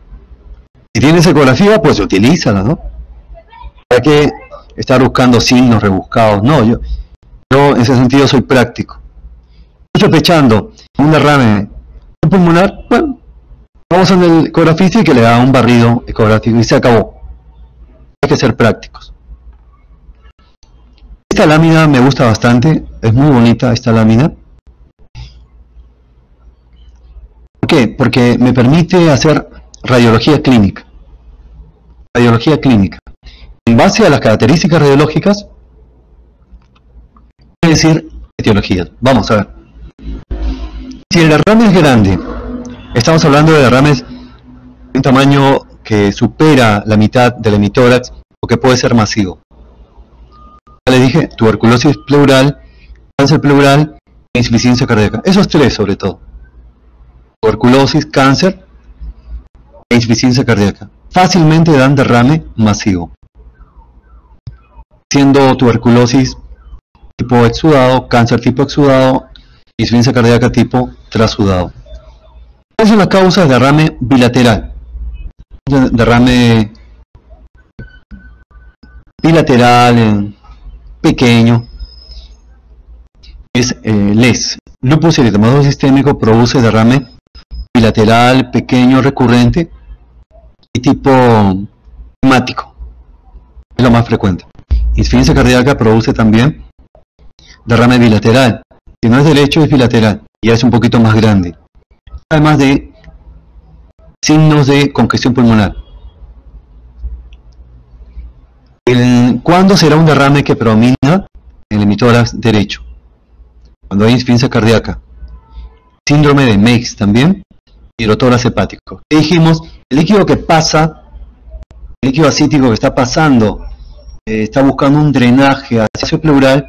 A: Si tienes ecografía, pues utilízala, ¿no? Hay que estar buscando signos rebuscados. No, yo en ese sentido soy práctico. Estoy sospechando un derrame pulmonar, bueno, vamos en el ecografista y que le da un barrido ecográfico y se acabó. Hay que ser prácticos. Esta lámina me gusta bastante, es muy bonita esta lámina. ¿Por qué? Porque me permite hacer radiología clínica. Radiología clínica. En base a las características radiológicas, es decir, etiologías. Vamos a ver. Si el derrame es grande, estamos hablando de derrames de un tamaño que supera la mitad del hemitórax o que puede ser masivo. Ya les dije, tuberculosis pleural, cáncer pleural e insuficiencia cardíaca. Esos tres sobre todo. Tuberculosis, cáncer e insuficiencia cardíaca. Fácilmente dan derrame masivo. Siendo tuberculosis tipo exudado, cáncer tipo exudado, insuficiencia cardíaca tipo trasudado. ¿Cuáles son las causas de derrame bilateral? Derrame bilateral pequeño es LES. Lupus eritematoso sistémico produce derrame bilateral pequeño recurrente y tipo hemático. Es lo más frecuente. Insuficiencia cardíaca produce también derrame bilateral. Si no es derecho, es bilateral. Y es un poquito más grande. Además de signos de congestión pulmonar. ¿Cuándo será un derrame que predomina en el hemitórax derecho? Cuando hay insuficiencia cardíaca. Síndrome de Meigs también. Hidrotórax hepático. Dijimos, el líquido que pasa, el líquido acítico que está pasando, está buscando un drenaje hacia el pleural.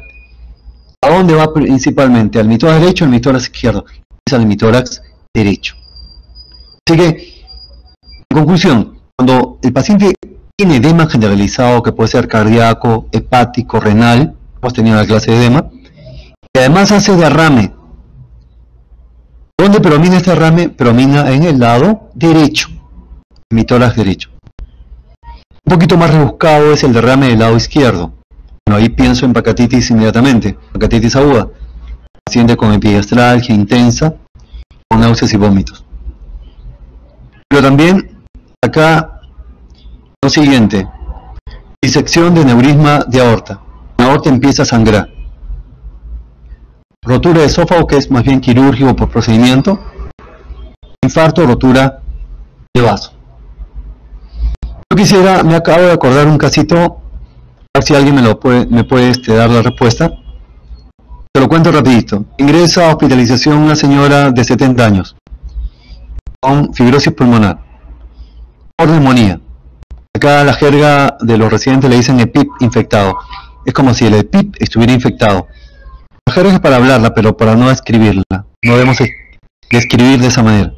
A: ¿A dónde va principalmente? ¿Al hemitórax derecho o al hemitórax izquierdo? Es al hemitórax derecho. Así que, en conclusión, cuando el paciente tiene edema generalizado, que puede ser cardíaco, hepático, renal, hemos tenido la clase de edema, y además hace derrame. ¿Dónde predomina este derrame? Predomina en el lado derecho, hemitórax derecho. Un poquito más rebuscado es el derrame del lado izquierdo. Bueno, ahí pienso en pancreatitis inmediatamente, pancreatitis aguda, paciente con epigastralgia intensa, con náuseas y vómitos. Pero también acá lo siguiente, disección de neurisma de aorta. La aorta empieza a sangrar. Rotura de esófago, que es más bien quirúrgico por procedimiento. Infarto, rotura de vaso. Yo quisiera, me acabo de acordar un casito, a ver si alguien me puede dar la respuesta. Te lo cuento rapidito. Ingresa a hospitalización una señora de 70 años con fibrosis pulmonar por neumonía. Acá la jerga de los residentes le dicen EPIP infectado. Es como si el EPIP estuviera infectado. La jerga es para hablarla, pero para no escribirla. No debemos describir de esa manera.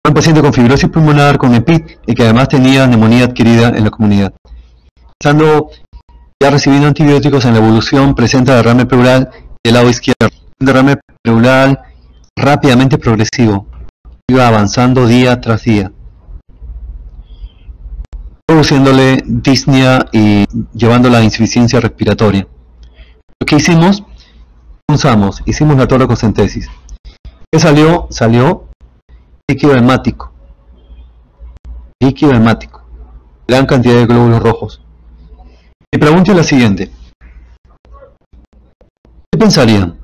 A: Un paciente con fibrosis pulmonar, con EPIP, y que además tenía neumonía adquirida en la comunidad. Estando ya recibiendo antibióticos en la evolución, presenta derrame pleural del lado izquierdo. Un derrame pleural rápidamente progresivo. Iba avanzando día tras día. produciéndole disnea y llevándola a insuficiencia respiratoria. Lo que hicimos la toracocentesis. ¿Qué salió? Salió líquido hemático. Líquido hemático. Gran cantidad de glóbulos rojos. Mi pregunta es la siguiente. ¿Qué pensarían?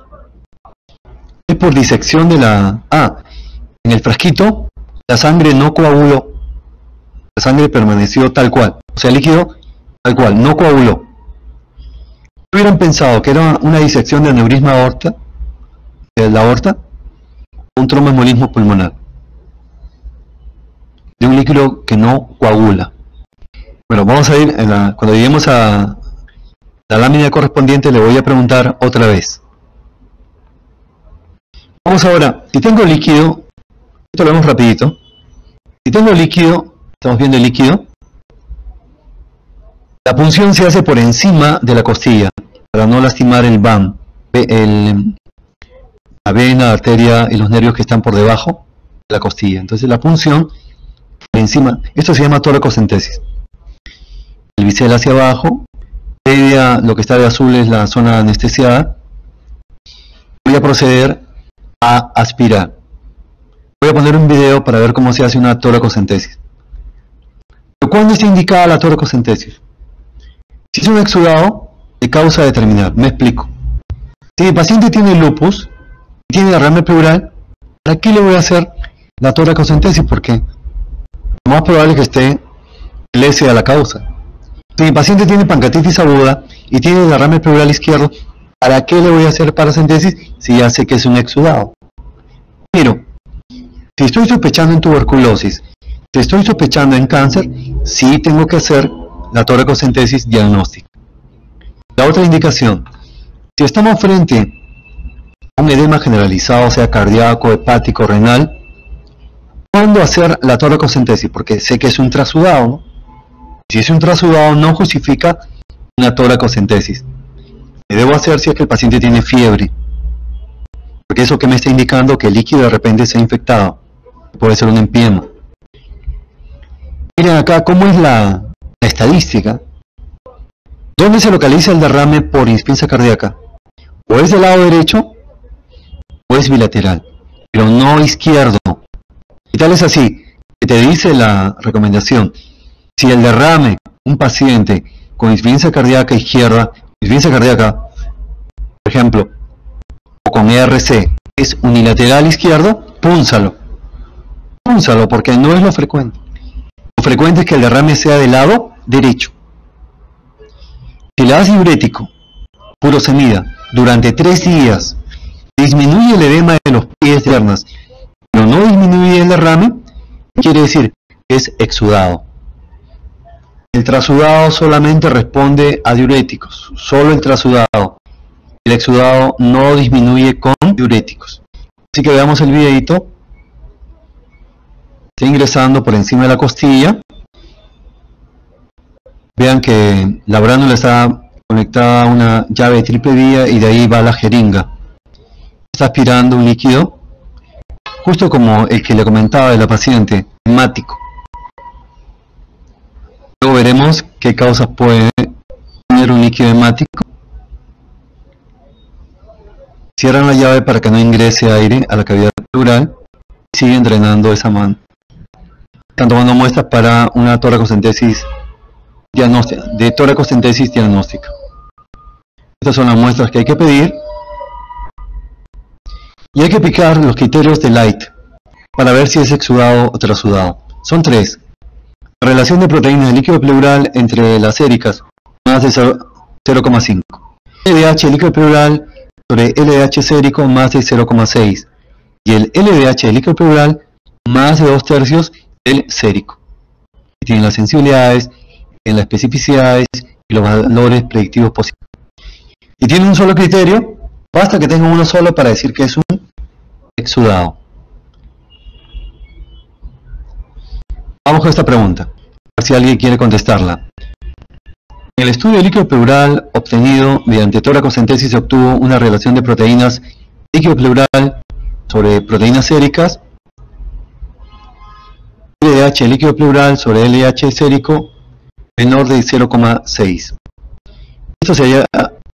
A: ¿Es por disección de la... en el frasquito la sangre no coaguló. La sangre permaneció tal cual. O sea, el líquido tal cual, no coaguló. ¿Hubieran pensado que era una disección de aneurisma de la aorta? O un tromboembolismo pulmonar. De un líquido que no coagula. Bueno, vamos a ir, cuando lleguemos a la lámina correspondiente le voy a preguntar otra vez. Vamos ahora, si tengo líquido, esto lo vemos rapidito. Si tengo líquido, estamos viendo el líquido, la punción se hace por encima de la costilla, para no lastimar el VAM, la vena, la arteria y los nervios que están por debajo de la costilla. Entonces la punción por encima, esto se llama toracocentesis. El bisel hacia abajo, media, lo que está de azul es la zona anestesiada. Voy a proceder a aspirar. Voy a poner un video para ver cómo se hace una toracocentesis. ¿Pero cuándo está indicada la toracocentesis? Si es un exudado de causa determinada. Me explico. Si el paciente tiene lupus y tiene derrame pleural, ¿para qué le voy a hacer la toracocentesis? Porque lo más probable es que esté lese a la causa. Si mi paciente tiene pancreatitis aguda y tiene derrame pleural izquierdo, ¿para qué le voy a hacer paracentesis si ya sé que es un exudado? Pero, si estoy sospechando en tuberculosis, si estoy sospechando en cáncer, sí tengo que hacer la toracocentesis diagnóstica. La otra indicación, si estamos frente a un edema generalizado, sea cardíaco, hepático, renal, ¿cuándo hacer la toracocentesis? Porque sé que es un trasudado, ¿no? Si es un trasudado no justifica una toracocentesis. Me debo hacer si es que el paciente tiene fiebre. Porque eso que me está indicando que el líquido de repente se ha infectado. Puede ser un empiema. Miren acá cómo es la estadística. ¿Dónde se localiza el derrame por insuficiencia cardíaca? O es del lado derecho o es bilateral, pero no izquierdo. Y tal es así, que te dice la recomendación. Si el derrame, un paciente con insuficiencia cardíaca izquierda, insuficiencia cardíaca, por ejemplo, o con ERC, es unilateral izquierdo, púnsalo. Púnsalo porque no es lo frecuente. Lo frecuente es que el derrame sea del lado derecho. Si le das diurético, furosemida, durante 3 días, disminuye el edema de los pies de piernas, pero no disminuye el derrame, quiere decir que es exudado. El trasudado solamente responde a diuréticos, solo el trasudado. El exudado no disminuye con diuréticos. Así que veamos el videito. Está ingresando por encima de la costilla. Vean que la bránula está conectada a una llave de triple vía y de ahí va la jeringa. Está aspirando un líquido, justo como el que le comentaba de la paciente, hemático. Luego veremos qué causas puede tener un líquido hemático. Cierran la llave para que no ingrese aire a la cavidad pleural y siguen drenando esa mano. Están tomando muestras para una toracocentesis diagnóstica, Estas son las muestras que hay que pedir. Y hay que aplicar los criterios de Light para ver si es exudado o trasudado. Son 3. La relación de proteínas de líquido pleural entre las séricas, más de 0,5. LDH líquido pleural sobre LDH sérico más de 0,6. Y el LDH líquido pleural más de 2/3 del sérico. Tienen las sensibilidades, tienen las especificidades y los valores predictivos posibles. Y tiene un solo criterio, basta que tenga uno solo para decir que es un exudado. Vamos con esta pregunta, a ver si alguien quiere contestarla. En el estudio de líquido pleural obtenido mediante toracocentesis se obtuvo una relación de proteínas líquido pleural sobre proteínas séricas, LDH líquido pleural sobre LDH sérico menor de 0,6. Estos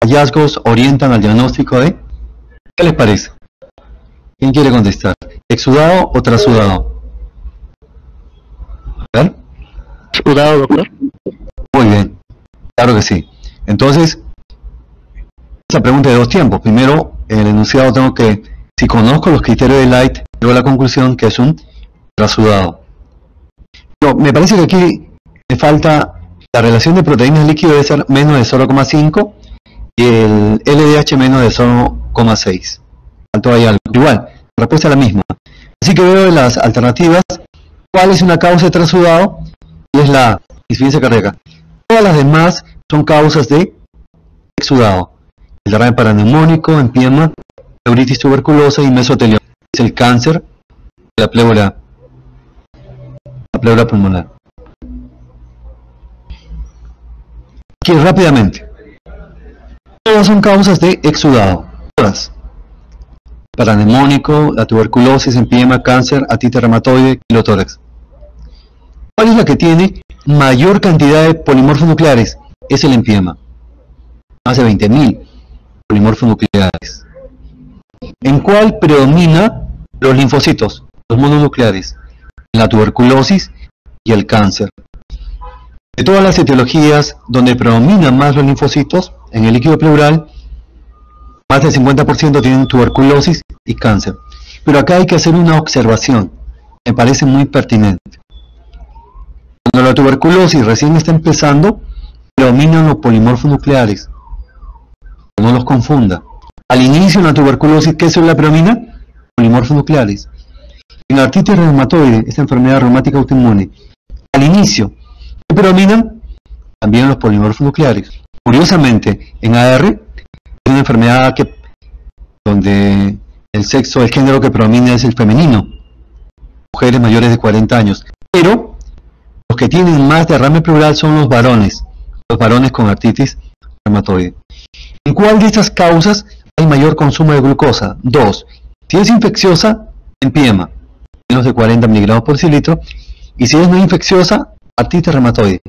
A: hallazgos orientan al diagnóstico de... ¿Qué les parece? ¿Quién quiere contestar? ¿Exudado o trasudado? A ver.
B: ¿Sudado, doctor?
A: Muy bien, claro que sí. Entonces, esa pregunta de dos tiempos. Primero, en el enunciado tengo que, si conozco los criterios de Light, llego a la conclusión que es un trasudado. Pero me parece que aquí me falta la relación de proteínas líquido debe ser menos de 0,5 y el LDH menos de 0,6. Faltó ahí algo. Igual, la respuesta es la misma. Así que veo en las alternativas cuál es una causa de trasudado y es la A. Y fíjense cardíaca. Todas las demás son causas de exudado. El derrame paraneumónico, empiema, pleuritis tuberculosa y mesotelioma. Es el cáncer de la pleura pulmonar. Aquí rápidamente. Todas son causas de exudado. Todas. Paraneumónico, la tuberculosis, empiema, cáncer, artritis reumatoide, kilotórax. ¿Cuál es la que tiene mayor cantidad de polimorfos nucleares? Es el empiema. Más de 20.000 polimorfos nucleares. ¿En cuál predomina los linfocitos, los mononucleares? En la tuberculosis y el cáncer. De todas las etiologías donde predominan más los linfocitos, en el líquido pleural, más del 50% tienen tuberculosis y cáncer. Pero acá hay que hacer una observación, me parece muy pertinente. Cuando la tuberculosis recién está empezando, predominan los polimorfos nucleares. No los confunda. Al inicio en la tuberculosis, ¿qué célula predomina? Polimorfos nucleares. En la artritis reumatoide, esta enfermedad reumática autoinmune, al inicio, ¿qué predominan? También los polimorfos nucleares. Curiosamente, en AR, es una enfermedad donde el género que predomina es el femenino, mujeres mayores de 40 años. Pero los que tienen más derrame pleural son los varones con artritis reumatoide. ¿En cuál de estas causas hay mayor consumo de glucosa? 2. Si es infecciosa, empiema, menos de 40 miligramos por decilitro, y si es no infecciosa, artritis reumatoide.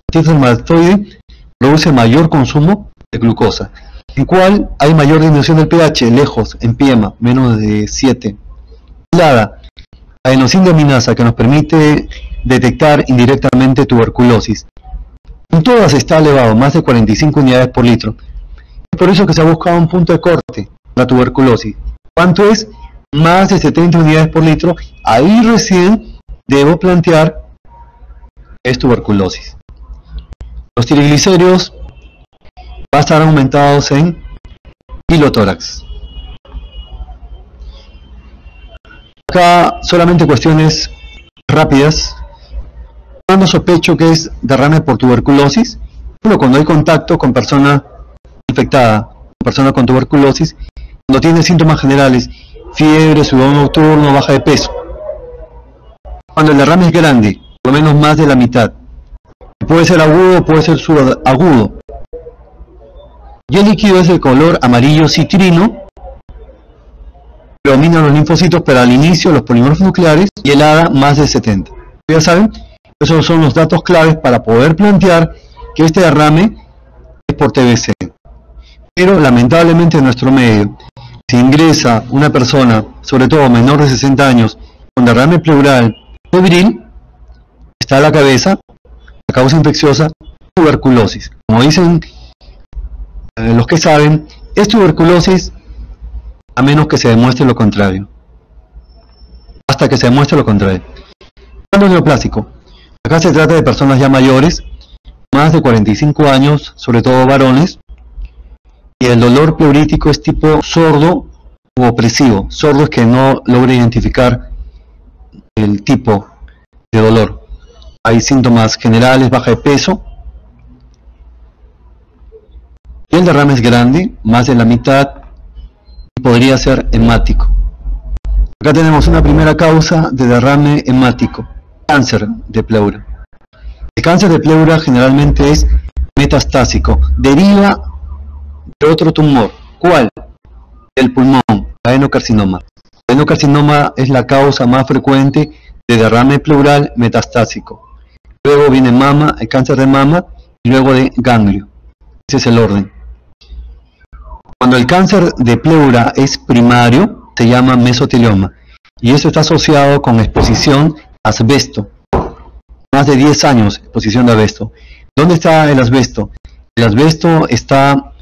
A: Artritis reumatoide produce mayor consumo de glucosa. ¿En cuál hay mayor disminución del pH? Lejos, empiema, menos de 7. La adenosina que nos permite detectar indirectamente tuberculosis. En todas está elevado, más de 45 unidades por litro. Es por eso que se ha buscado un punto de corte, la tuberculosis. ¿Cuánto es? Más de 70 unidades por litro. Ahí recién debo plantear es tuberculosis. Los triglicéridos van a estar aumentados en kilotórax. Acá solamente cuestiones rápidas. Cuando sospecho que es derrame por tuberculosis, bueno, cuando hay contacto con persona infectada, persona con tuberculosis, cuando tiene síntomas generales, fiebre, sudor nocturno, baja de peso. Cuando el derrame es grande, por lo menos más de la mitad. Puede ser agudo, puede ser subagudo. Y el líquido es de color amarillo citrino. Predominan los linfocitos, pero al inicio los polimorfos nucleares y el ADA más de 70. Ya saben, esos son los datos claves para poder plantear que este derrame es por TBC. Pero lamentablemente en nuestro medio, si ingresa una persona, sobre todo menor de 60 años, con derrame pleural febril, está a la cabeza, la causa infecciosa, tuberculosis. Como dicen los que saben, es tuberculosis a menos que se demuestre lo contrario. Hasta que se demuestre lo contrario. Cuadro neoplásico. Acá se trata de personas ya mayores, más de 45 años, sobre todo varones, y el dolor pleurítico es tipo sordo u opresivo. Sordo es que no logra identificar el tipo de dolor. Hay síntomas generales, baja de peso, y el derrame es grande, más de la mitad, y podría ser hemático. Acá tenemos una primera causa de derrame hemático, cáncer de pleura. El cáncer de pleura generalmente es metastásico, deriva de otro tumor. ¿Cuál? Del pulmón, adenocarcinoma. El adenocarcinoma es la causa más frecuente de derrame pleural metastásico. luego viene mama, el cáncer de mama, y luego de ganglio. Ese es el orden. Cuando el cáncer de pleura es primario, se llama mesotelioma, y eso está asociado con exposición a asbesto. Más de 10 años de exposición de asbesto. ¿Dónde está el asbesto? El asbesto está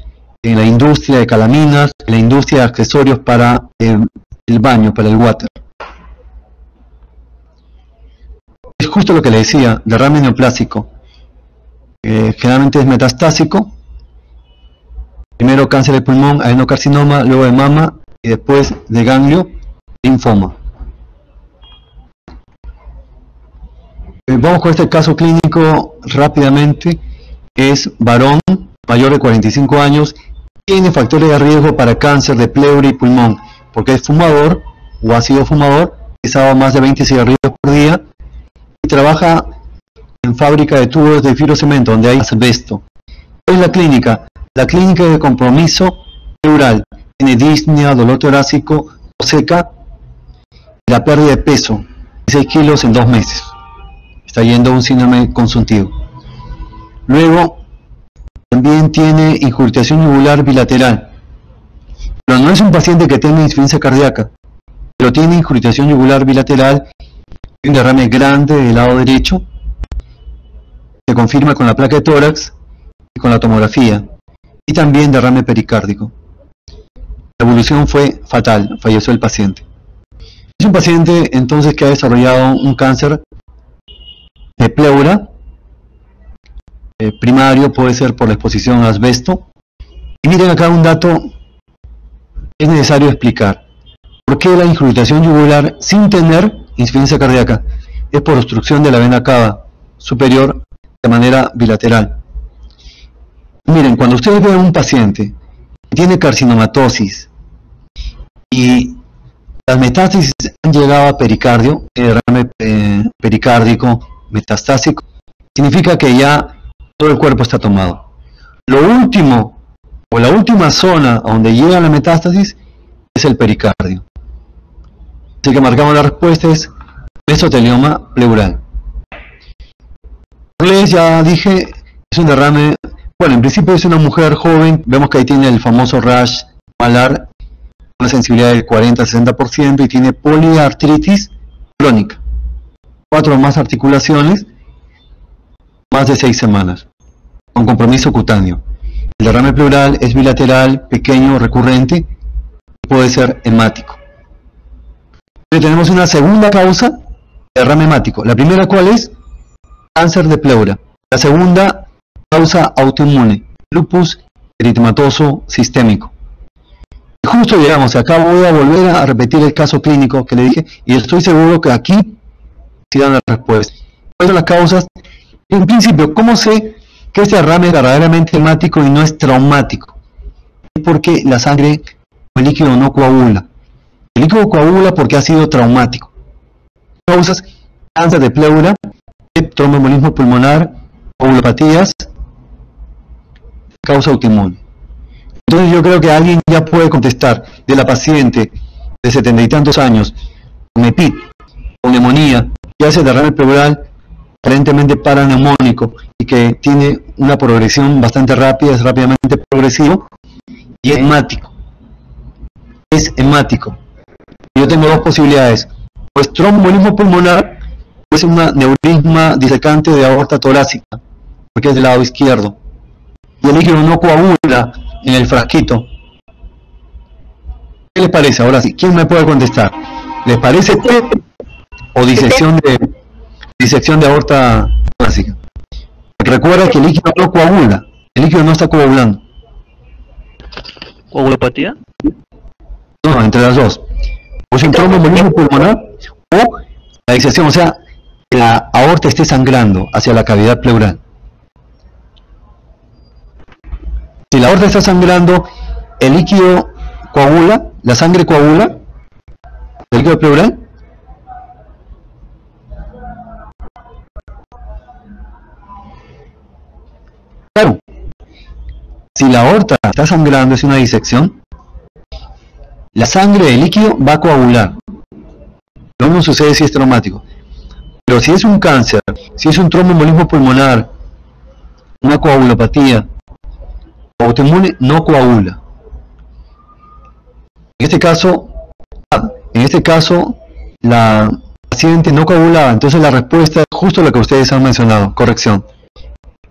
A: en la industria de calaminas, en la industria de accesorios para el baño, para el water. Es justo lo que le decía, derrame neoplásico. Generalmente es metastásico. Primero cáncer de pulmón, adenocarcinoma, luego de mama y después de ganglio, linfoma. Vamos con este caso clínico rápidamente. Es varón, mayor de 45 años, tiene factores de riesgo para cáncer de pleura y pulmón, porque es fumador o ha sido fumador, pesaba más de 20 cigarrillos por día y trabaja en fábrica de tubos de fibrocemento donde hay asbesto. ¿Cuál es la clínica? La clínica de compromiso pleural. Tiene disnea, dolor torácico, tos seca y la pérdida de peso, 6 kilos en 2 meses. Está yendo a un síndrome consuntivo. Luego, también tiene incurtación yugular bilateral. Pero no es un paciente que tenga insuficiencia cardíaca, pero tiene incurtación yugular bilateral, un derrame grande del lado derecho, se confirma con la placa de tórax y con la tomografía, y también derrame pericárdico. La evolución fue fatal, falleció el paciente. Es un paciente entonces que ha desarrollado un cáncer de pleura, primario, puede ser por la exposición a asbesto. Y miren acá un dato que es necesario explicar. ¿Por qué la incrustación yugular sin tener insuficiencia cardíaca? Es por obstrucción de la vena cava superior de manera bilateral. Miren, cuando ustedes ven a un paciente que tiene carcinomatosis y las metástasis han llegado a pericardio, derrame pericárdico metastásico, significa que ya todo el cuerpo está tomado. Lo último, o la última zona a donde llega la metástasis, es el pericardio. Así que marcamos la respuesta, es mesotelioma pleural. Ya dije, es un derrame, bueno, en principio es una mujer joven, vemos que ahí tiene el famoso rash malar, una sensibilidad del 40-60% y tiene poliartritis crónica. 4 más articulaciones, más de 6 semanas, con compromiso cutáneo. El derrame pleural es bilateral, pequeño, recurrente, y puede ser hemático. Pero tenemos una segunda causa de derrame hemático. La primera, ¿cuál es? Cáncer de pleura. La segunda, causa autoinmune, lupus eritematoso sistémico. Y justo llegamos, acá voy a volver a repetir el caso clínico que le dije, y estoy seguro que aquí sí dan la respuesta. ¿Cuáles son las causas? En principio, ¿cómo sé que este derrame es verdaderamente hemático y no es traumático? Es porque la sangre o el líquido no coagula. El líquido coagula porque ha sido traumático. Causas: cáncer de pleura, tromboembolismo pulmonar, coagulopatías, causa autoinmune. Entonces yo creo que alguien ya puede contestar de la paciente de 70 y tantos años, con EPIT, con neumonía, que hace derrame pleural aparentemente paraneumónico y que tiene una progresión bastante rápida, es rápidamente progresivo y es hemático. Es hemático. Yo tengo dos posibilidades: pues tromboembolismo pulmonar, pues un neurisma disecante de aorta torácica, porque es del lado izquierdo, y el líquido no coagula en el frasquito. ¿Qué les parece? Ahora sí, ¿quién me puede contestar? ¿Les parece TEP o disección de aorta torácica? Recuerda que el líquido no coagula, el líquido no está coagulando.
B: ¿Coagulopatía?
A: No, entre las dos. O sin tromboembolismo pulmonar o la disección, o sea, que la aorta esté sangrando hacia la cavidad pleural. Si la aorta está sangrando, el líquido coagula, la sangre coagula, el líquido pleural. Claro, si la aorta está sangrando, es una disección, la sangre del líquido va a coagular. Lo mismo sucede si es traumático. Pero si es un cáncer, si es un tromboembolismo pulmonar, una coagulopatía autoinmune, no coagula. En este caso, la paciente no coagulaba, entonces la respuesta es justo lo que ustedes han mencionado, corrección.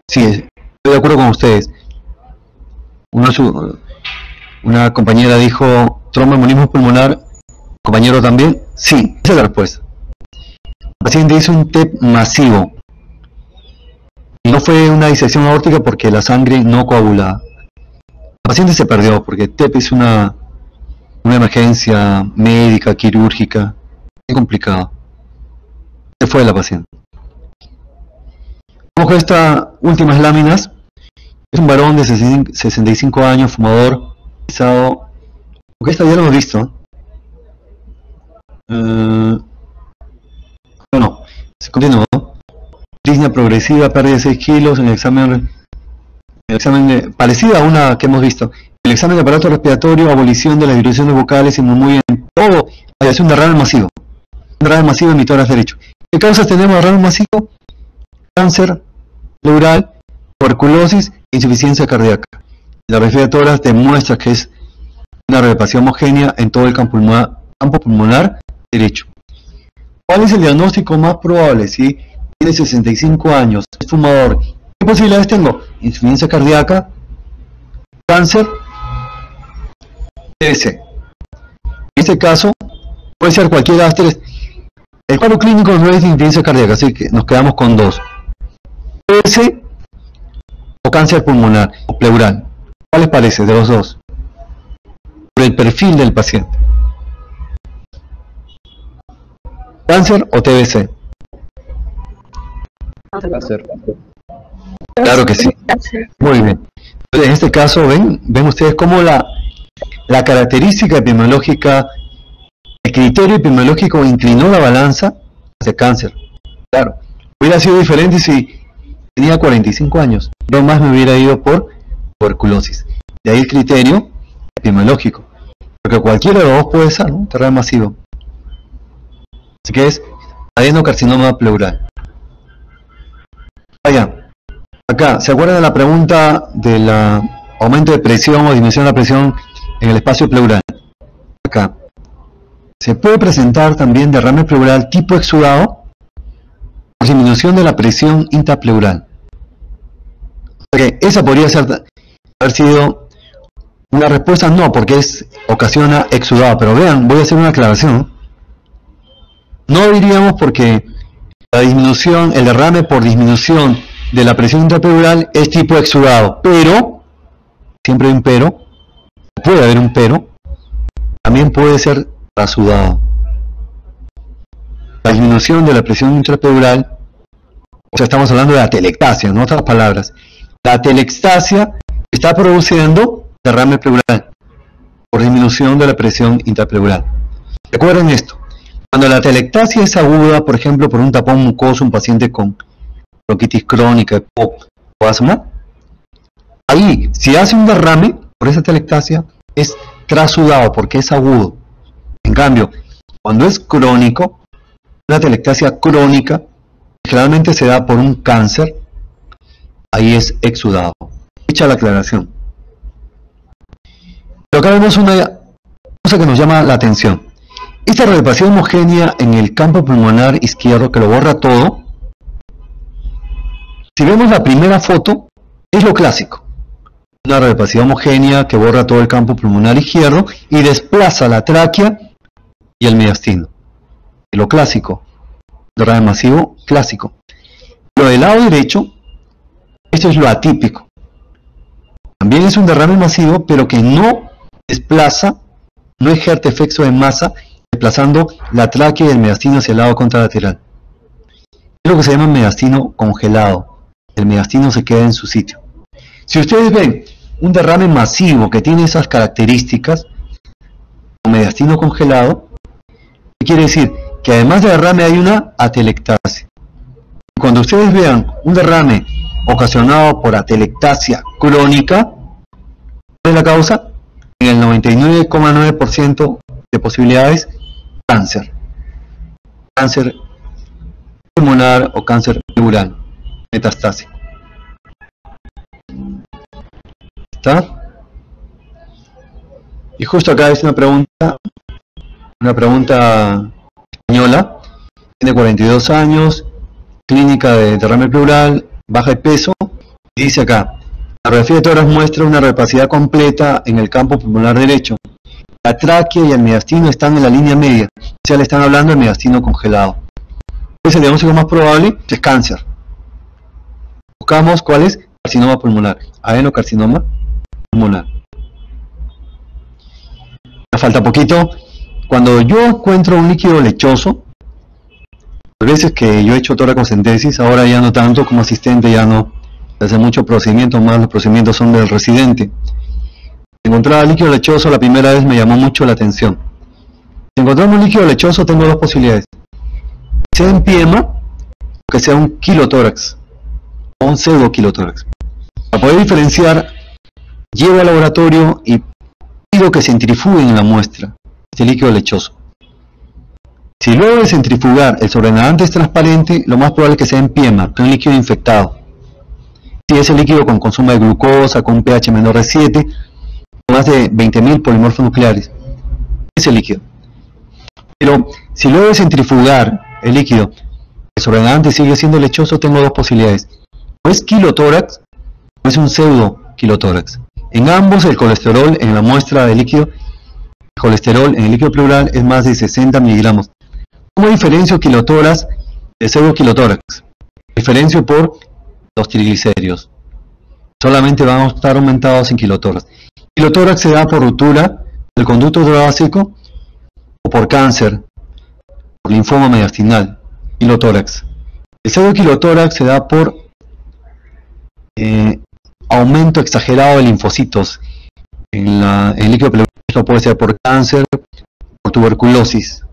A: Sí, estoy de acuerdo con ustedes. Una compañera dijo tromboembolismo pulmonar, compañero también, sí, esa es la respuesta. El paciente hizo un TEP masivo y no fue una disección aórtica porque la sangre no coagulaba. El paciente se perdió porque TEP es una emergencia médica, quirúrgica, es complicado. Se fue la paciente. Vamos con estas últimas láminas. Es un varón de 65 años, fumador, pesado. Porque esta ya lo hemos visto. Bueno, se continúa. Disnea progresiva, pérdida de 6 kilos en el examen parecida a una que hemos visto. El examen de aparato respiratorio, abolición de las vibraciones vocales y murmullo en todo. Es un derrame masivo. Un derrame masivo en mi tórax derecho. ¿Qué causas tenemos de derrame masivo? Cáncer pleural, tuberculosis e insuficiencia cardíaca. La radiografía de tórax demuestra que es una radiografía homogénea en todo el campo pulmonar derecho. ¿Cuál es el diagnóstico más probable? Si tiene 65 años, es fumador, ¿qué posibilidades tengo? Insuficiencia cardíaca, cáncer, TBC. En este caso, puede ser cualquiera de las tres. El cuadro clínico no es de insuficiencia cardíaca, así que nos quedamos con dos. TBC o cáncer pulmonar o pleural. ¿Cuál les parece de los dos? Por el perfil del paciente. ¿Cáncer o TBC?
C: Cáncer.
A: Claro que sí. Muy bien. En este caso, ven ustedes cómo la característica epidemiológica, el criterio epidemiológico inclinó la balanza hacia cáncer. Claro, hubiera sido diferente si tenía 45 años, no más me hubiera ido por tuberculosis. De ahí el criterio epidemiológico, porque cualquiera de los dos puede ser, ¿no? Derrame masivo. Así que es adenocarcinoma pleural. Vaya, acá, ¿se acuerdan de la pregunta del aumento de presión o disminución de la presión en el espacio pleural? Acá. Se puede presentar también derrame pleural tipo exudado por disminución de la presión intrapleural. Okay, esa podría haber sido una respuesta no, porque ocasiona exudado. Pero vean, voy a hacer una aclaración. No diríamos porque la disminución, el derrame por disminución de la presión intrapleural es tipo exudado, pero, siempre hay un pero, puede haber un pero, también puede ser trasudado. La disminución de la presión intrapleural, o sea, estamos hablando de atelectasia, en otras palabras. La atelectasia está produciendo derrame pleural por disminución de la presión intrapleural. Recuerden esto. Cuando la atelectasia es aguda, por ejemplo, por un tapón mucoso, un paciente con bronquitis crónica o asma, ahí, si hace un derrame por esa atelectasia, es trasudado porque es agudo. En cambio, cuando es crónico, una atelectasia crónica, generalmente se da por un cáncer, ahí es exudado. Hecha la aclaración. Pero acá vemos una cosa que nos llama la atención. Esta radiografía homogénea en el campo pulmonar izquierdo que lo borra todo, si vemos la primera foto, es lo clásico. Una radiografía homogénea que borra todo el campo pulmonar izquierdo y desplaza la tráquea y el mediastino. Lo clásico, derrame masivo clásico. Lo del lado derecho, esto es lo atípico. También es un derrame masivo, pero que no desplaza, no ejerce efecto de masa, desplazando la tráquea y el mediastino hacia el lado contralateral. Es lo que se llama mediastino congelado. El mediastino se queda en su sitio. Si ustedes ven un derrame masivo que tiene esas características, un mediastino congelado, ¿qué quiere decir? Que además de derrame hay una atelectasia. Cuando ustedes vean un derrame ocasionado por atelectasia crónica, ¿cuál es la causa? En el 99,9% de posibilidades, cáncer. Cáncer pulmonar o cáncer pleural metastásico. ¿Está? Y justo acá es una pregunta española, tiene 42 años, clínica de derrame pleural, baja de peso, y dice acá, la radiografía de tórax muestra una recapacidad completa en el campo pulmonar derecho. La tráquea y el mediastino están en la línea media, o sea, le están hablando del mediastino congelado. Entonces el diagnóstico más probable es cáncer. Buscamos cuál es carcinoma pulmonar, adenocarcinoma pulmonar. Me falta poquito. Cuando yo encuentro un líquido lechoso, a veces que yo he hecho toracocentesis, ahora ya no tanto como asistente, ya no hace muchos procedimientos más, los procedimientos son del residente. Si encontraba líquido lechoso la primera vez me llamó mucho la atención. Si encontramos un líquido lechoso tengo dos posibilidades. Que sea empiema o que sea un quilotórax o un pseudoquilotórax. Para poder diferenciar, llevo al laboratorio y pido que centrifuguen la muestra, este líquido lechoso. Si luego de centrifugar el sobrenadante es transparente, lo más probable es que sea empiema, que es un líquido infectado. Si es el líquido con consumo de glucosa, con un pH menor de 7, más de 20.000 polimorfos nucleares, ese líquido. Pero si luego de centrifugar el líquido, el sobrenadante sigue siendo lechoso, tengo dos posibilidades. O es quilotórax o es un pseudoquilotórax. En ambos el colesterol en la muestra de líquido, el colesterol en el líquido pleural es más de 60 miligramos. ¿Cómo diferencio quilotórax de pseudoquilotórax? Diferencio por los triglicéridos. Solamente van a estar aumentados en quilotórax. Quilotórax se da por ruptura del conducto torácico o por cáncer, por linfoma mediastinal, quilotórax. El pseudoquilotórax se da por aumento exagerado de linfocitos en el líquido pleural. Esto puede ser por cáncer, por tuberculosis.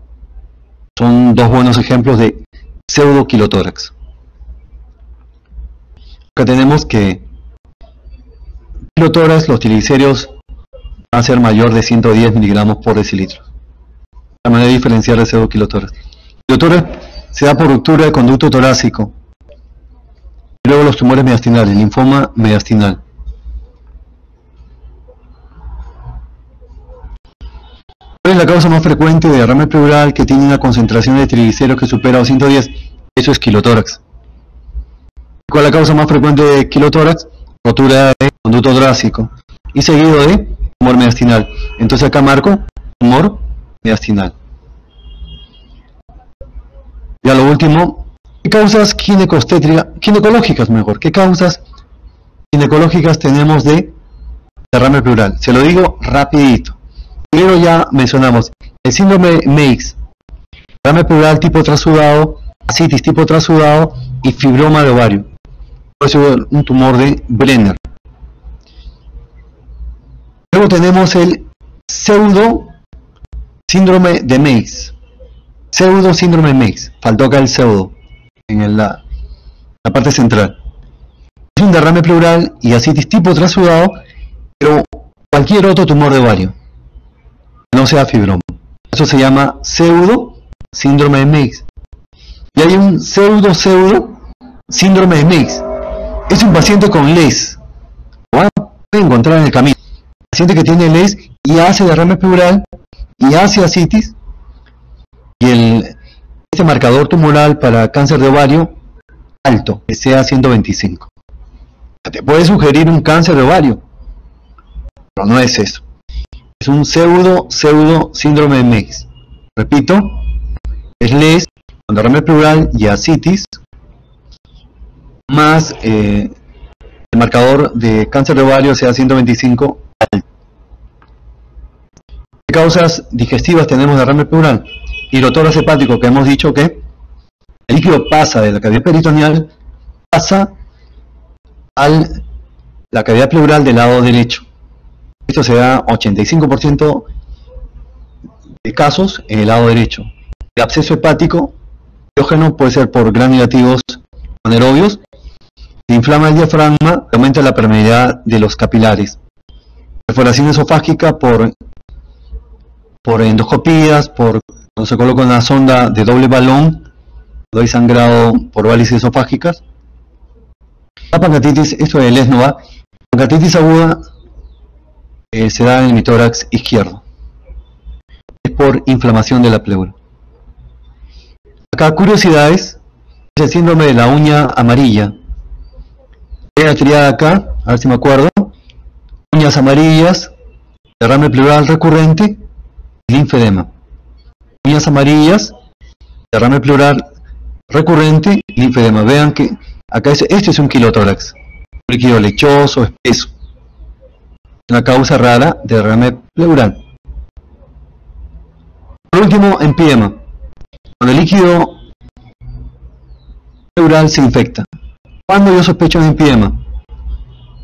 A: Son dos buenos ejemplos de pseudoquilotórax. Acá tenemos que quilotórax, los triglicéridos van a ser mayor de 110 miligramos por decilitro. La manera de diferenciar de pseudoquilotórax. Quilotórax se da por ruptura del conducto torácico. Y luego los tumores mediastinales, linfoma mediastinal. ¿Cuál es la causa más frecuente de derrame pleural que tiene una concentración de triglicéridos que supera 210? Eso es quilotórax. ¿Cuál es la causa más frecuente de quilotórax? Rotura de conducto torácico. Y seguido de tumor mediastinal. Entonces acá marco tumor mediastinal. Y a lo último, ¿qué causas ginecológicas mejor? ¿Qué causas ginecológicas tenemos de derrame pleural? Se lo digo rapidito. Primero ya mencionamos el síndrome Meigs, derrame pleural tipo trasudado, ascitis tipo trasudado y fibroma de ovario. Puede ser un tumor de Brenner. Luego tenemos el pseudo síndrome de Meigs. Pseudo síndrome de Meigs. Faltó acá el pseudo en la parte central. Es un derrame pleural y ascitis tipo trasudado, pero cualquier otro tumor de ovario, no sea fibroma. Eso se llama pseudo síndrome de Meigs. Y hay un pseudo síndrome de Meigs. Es un paciente con LES. Lo van a encontrar en el camino. Paciente que tiene LES y hace derrame pleural y hace ascitis. Y este marcador tumoral para cáncer de ovario alto, que sea 125. Te puede sugerir un cáncer de ovario, pero no es eso. Es un pseudo síndrome de Meigs. Repito, es LES con derrame pleural y ascitis, más el marcador de cáncer de ovario sea 125 alto. ¿Qué causas digestivas tenemos de derrame pleural? Hidrotórax hepático, que hemos dicho que el líquido pasa de la cavidad peritoneal, pasa a la cavidad pleural del lado derecho. Esto se da 85% de casos en el lado derecho. El absceso hepático endógeno puede ser por gram negativos anaerobios. Se inflama el diafragma, aumenta la permeabilidad de los capilares. Perforación esofágica por endoscopías, cuando se coloca una sonda de doble balón cuando hay sangrado por varices esofágicas. La pancreatitis, esto de lesno va. Pancreatitis aguda se da en el tórax izquierdo. Es por inflamación de la pleura. Acá curiosidades, es el síndrome de la uña amarilla. Hay una triada acá, a ver si me acuerdo. Uñas amarillas, derrame pleural recurrente y linfedema. Uñas amarillas, derrame pleural recurrente y linfedema. Vean que acá este es un quilotórax, un líquido lechoso, espeso. Una causa rara de derrame pleural. Por último, empiema. Cuando el líquido pleural se infecta. ¿Cuándo yo sospecho de empiema?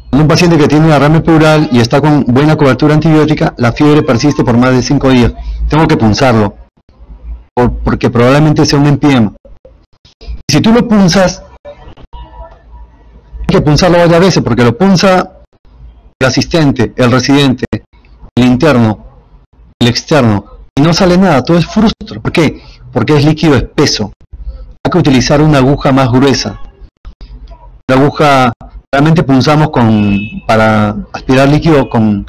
A: Cuando un paciente que tiene derrame pleural y está con buena cobertura antibiótica, la fiebre persiste por más de 5 días. Tengo que punzarlo, porque probablemente sea un empiema. Si tú lo punzas, hay que punzarlo varias veces, porque lo punza el asistente, el residente, el interno, el externo, y no sale nada, todo es frustro. ¿Por qué? Porque es líquido espeso. Hay que utilizar una aguja más gruesa. La aguja, realmente punzamos para aspirar líquido con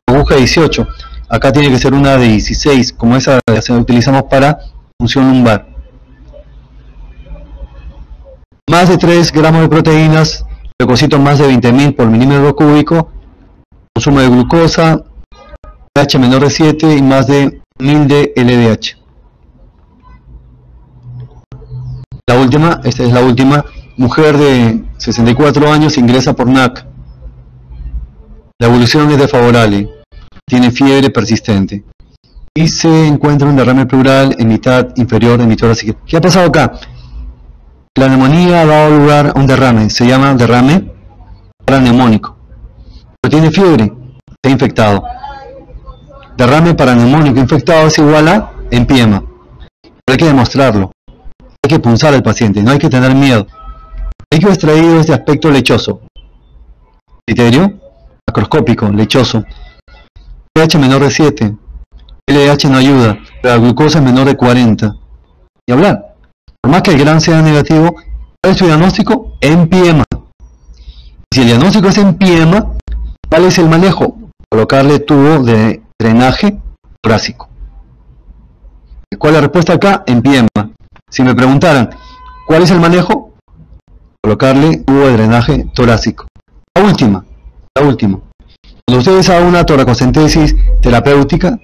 A: aguja 18. Acá tiene que ser una de 16, como esa que utilizamos para punción lumbar. Más de 3 gramos de proteínas, leucocitos más de 20.000 por milímetro cúbico, consumo de glucosa, pH menor de 7 y más de 1000 de LDH. La última, esta es la última, mujer de 64 años ingresa por NAC. La evolución es desfavorable, tiene fiebre persistente y se encuentra un derrame pleural en mitad inferior de mi tórax. ¿Qué ha pasado acá? La neumonía ha dado lugar a un derrame, se llama derrame paraneumónico. Pero tiene fiebre, está infectado. Derrame paraneumónico infectado es igual a empiema. Pero hay que demostrarlo. Hay que punzar al paciente, no hay que tener miedo. El líquido extraído es de aspecto lechoso. Criterio macroscópico, lechoso. pH menor de 7. LDH no ayuda, la glucosa es menor de 40. Y hablar. Por más que el gran sea negativo, ¿cuál es su diagnóstico? Empiema. Si el diagnóstico es empiema, ¿cuál es el manejo? Colocarle tubo de drenaje torácico. ¿Cuál es la respuesta acá? Empiema. Si me preguntaran, ¿cuál es el manejo? Colocarle tubo de drenaje torácico. La última. Cuando ustedes hagan una toracocentesis terapéutica,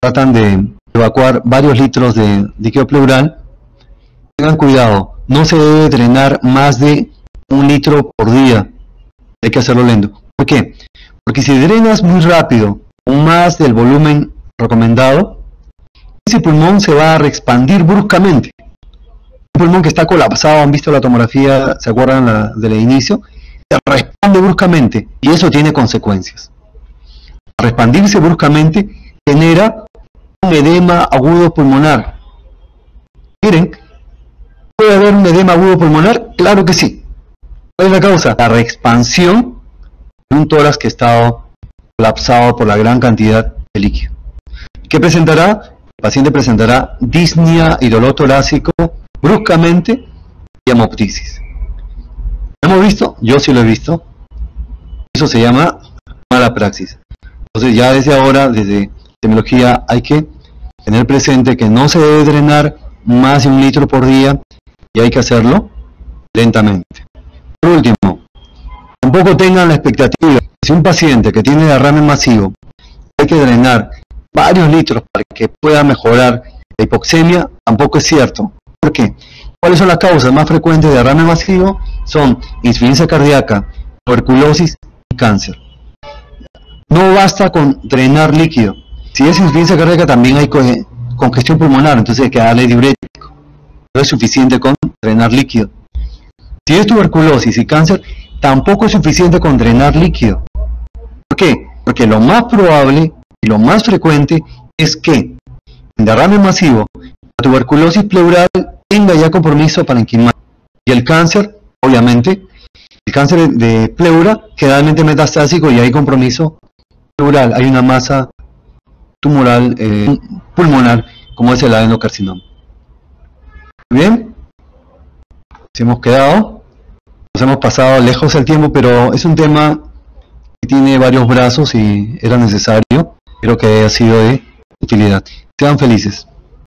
A: tratan de evacuar varios litros de líquido pleural. Tengan cuidado, no se debe drenar más de 1 litro por día. Hay que hacerlo lento. ¿Por qué? Porque si drenas muy rápido, más del volumen recomendado, ese pulmón se va a reexpandir bruscamente. Un pulmón que está colapsado, han visto la tomografía, ¿se acuerdan del inicio? Se reexpande bruscamente y eso tiene consecuencias. Al expandirse bruscamente genera un edema agudo pulmonar. Miren, ¿puede haber un edema agudo pulmonar? Claro que sí. ¿Cuál es la causa? La reexpansión de un tórax que está colapsado por la gran cantidad de líquido. ¿Qué presentará? El paciente presentará disnea y dolor torácico bruscamente y hemoptisis. ¿Lo hemos visto? Yo sí lo he visto. Eso se llama mala praxis. Entonces ya desde ahora, desde epidemiología, hay que tener presente que no se debe drenar más de 1 litro por día y hay que hacerlo lentamente. Por último, tampoco tengan la expectativa, si un paciente que tiene derrame masivo hay que drenar varios litros para que pueda mejorar la hipoxemia, tampoco es cierto. ¿Por qué? ¿Cuáles son las causas más frecuentes de derrame masivo? Son insuficiencia cardíaca, tuberculosis y cáncer. No basta con drenar líquido. Si es insuficiencia cardíaca también hay congestión pulmonar, entonces hay que darle diurético. No es suficiente con drenar líquido. Si es tuberculosis y cáncer, tampoco es suficiente con drenar líquido. ¿Por qué? Porque lo más probable y lo más frecuente es que en derrame masivo, la tuberculosis pleural tenga ya compromiso parenquimal. Y el cáncer, obviamente, el cáncer de pleura, generalmente metastásico y hay compromiso pleural, hay una masa tumoral pulmonar, como es el adenocarcinoma. Bien, Si hemos quedado, nos hemos pasado lejos del tiempo, pero es un tema que tiene varios brazos y era necesario. Espero que haya sido de utilidad. Sean felices.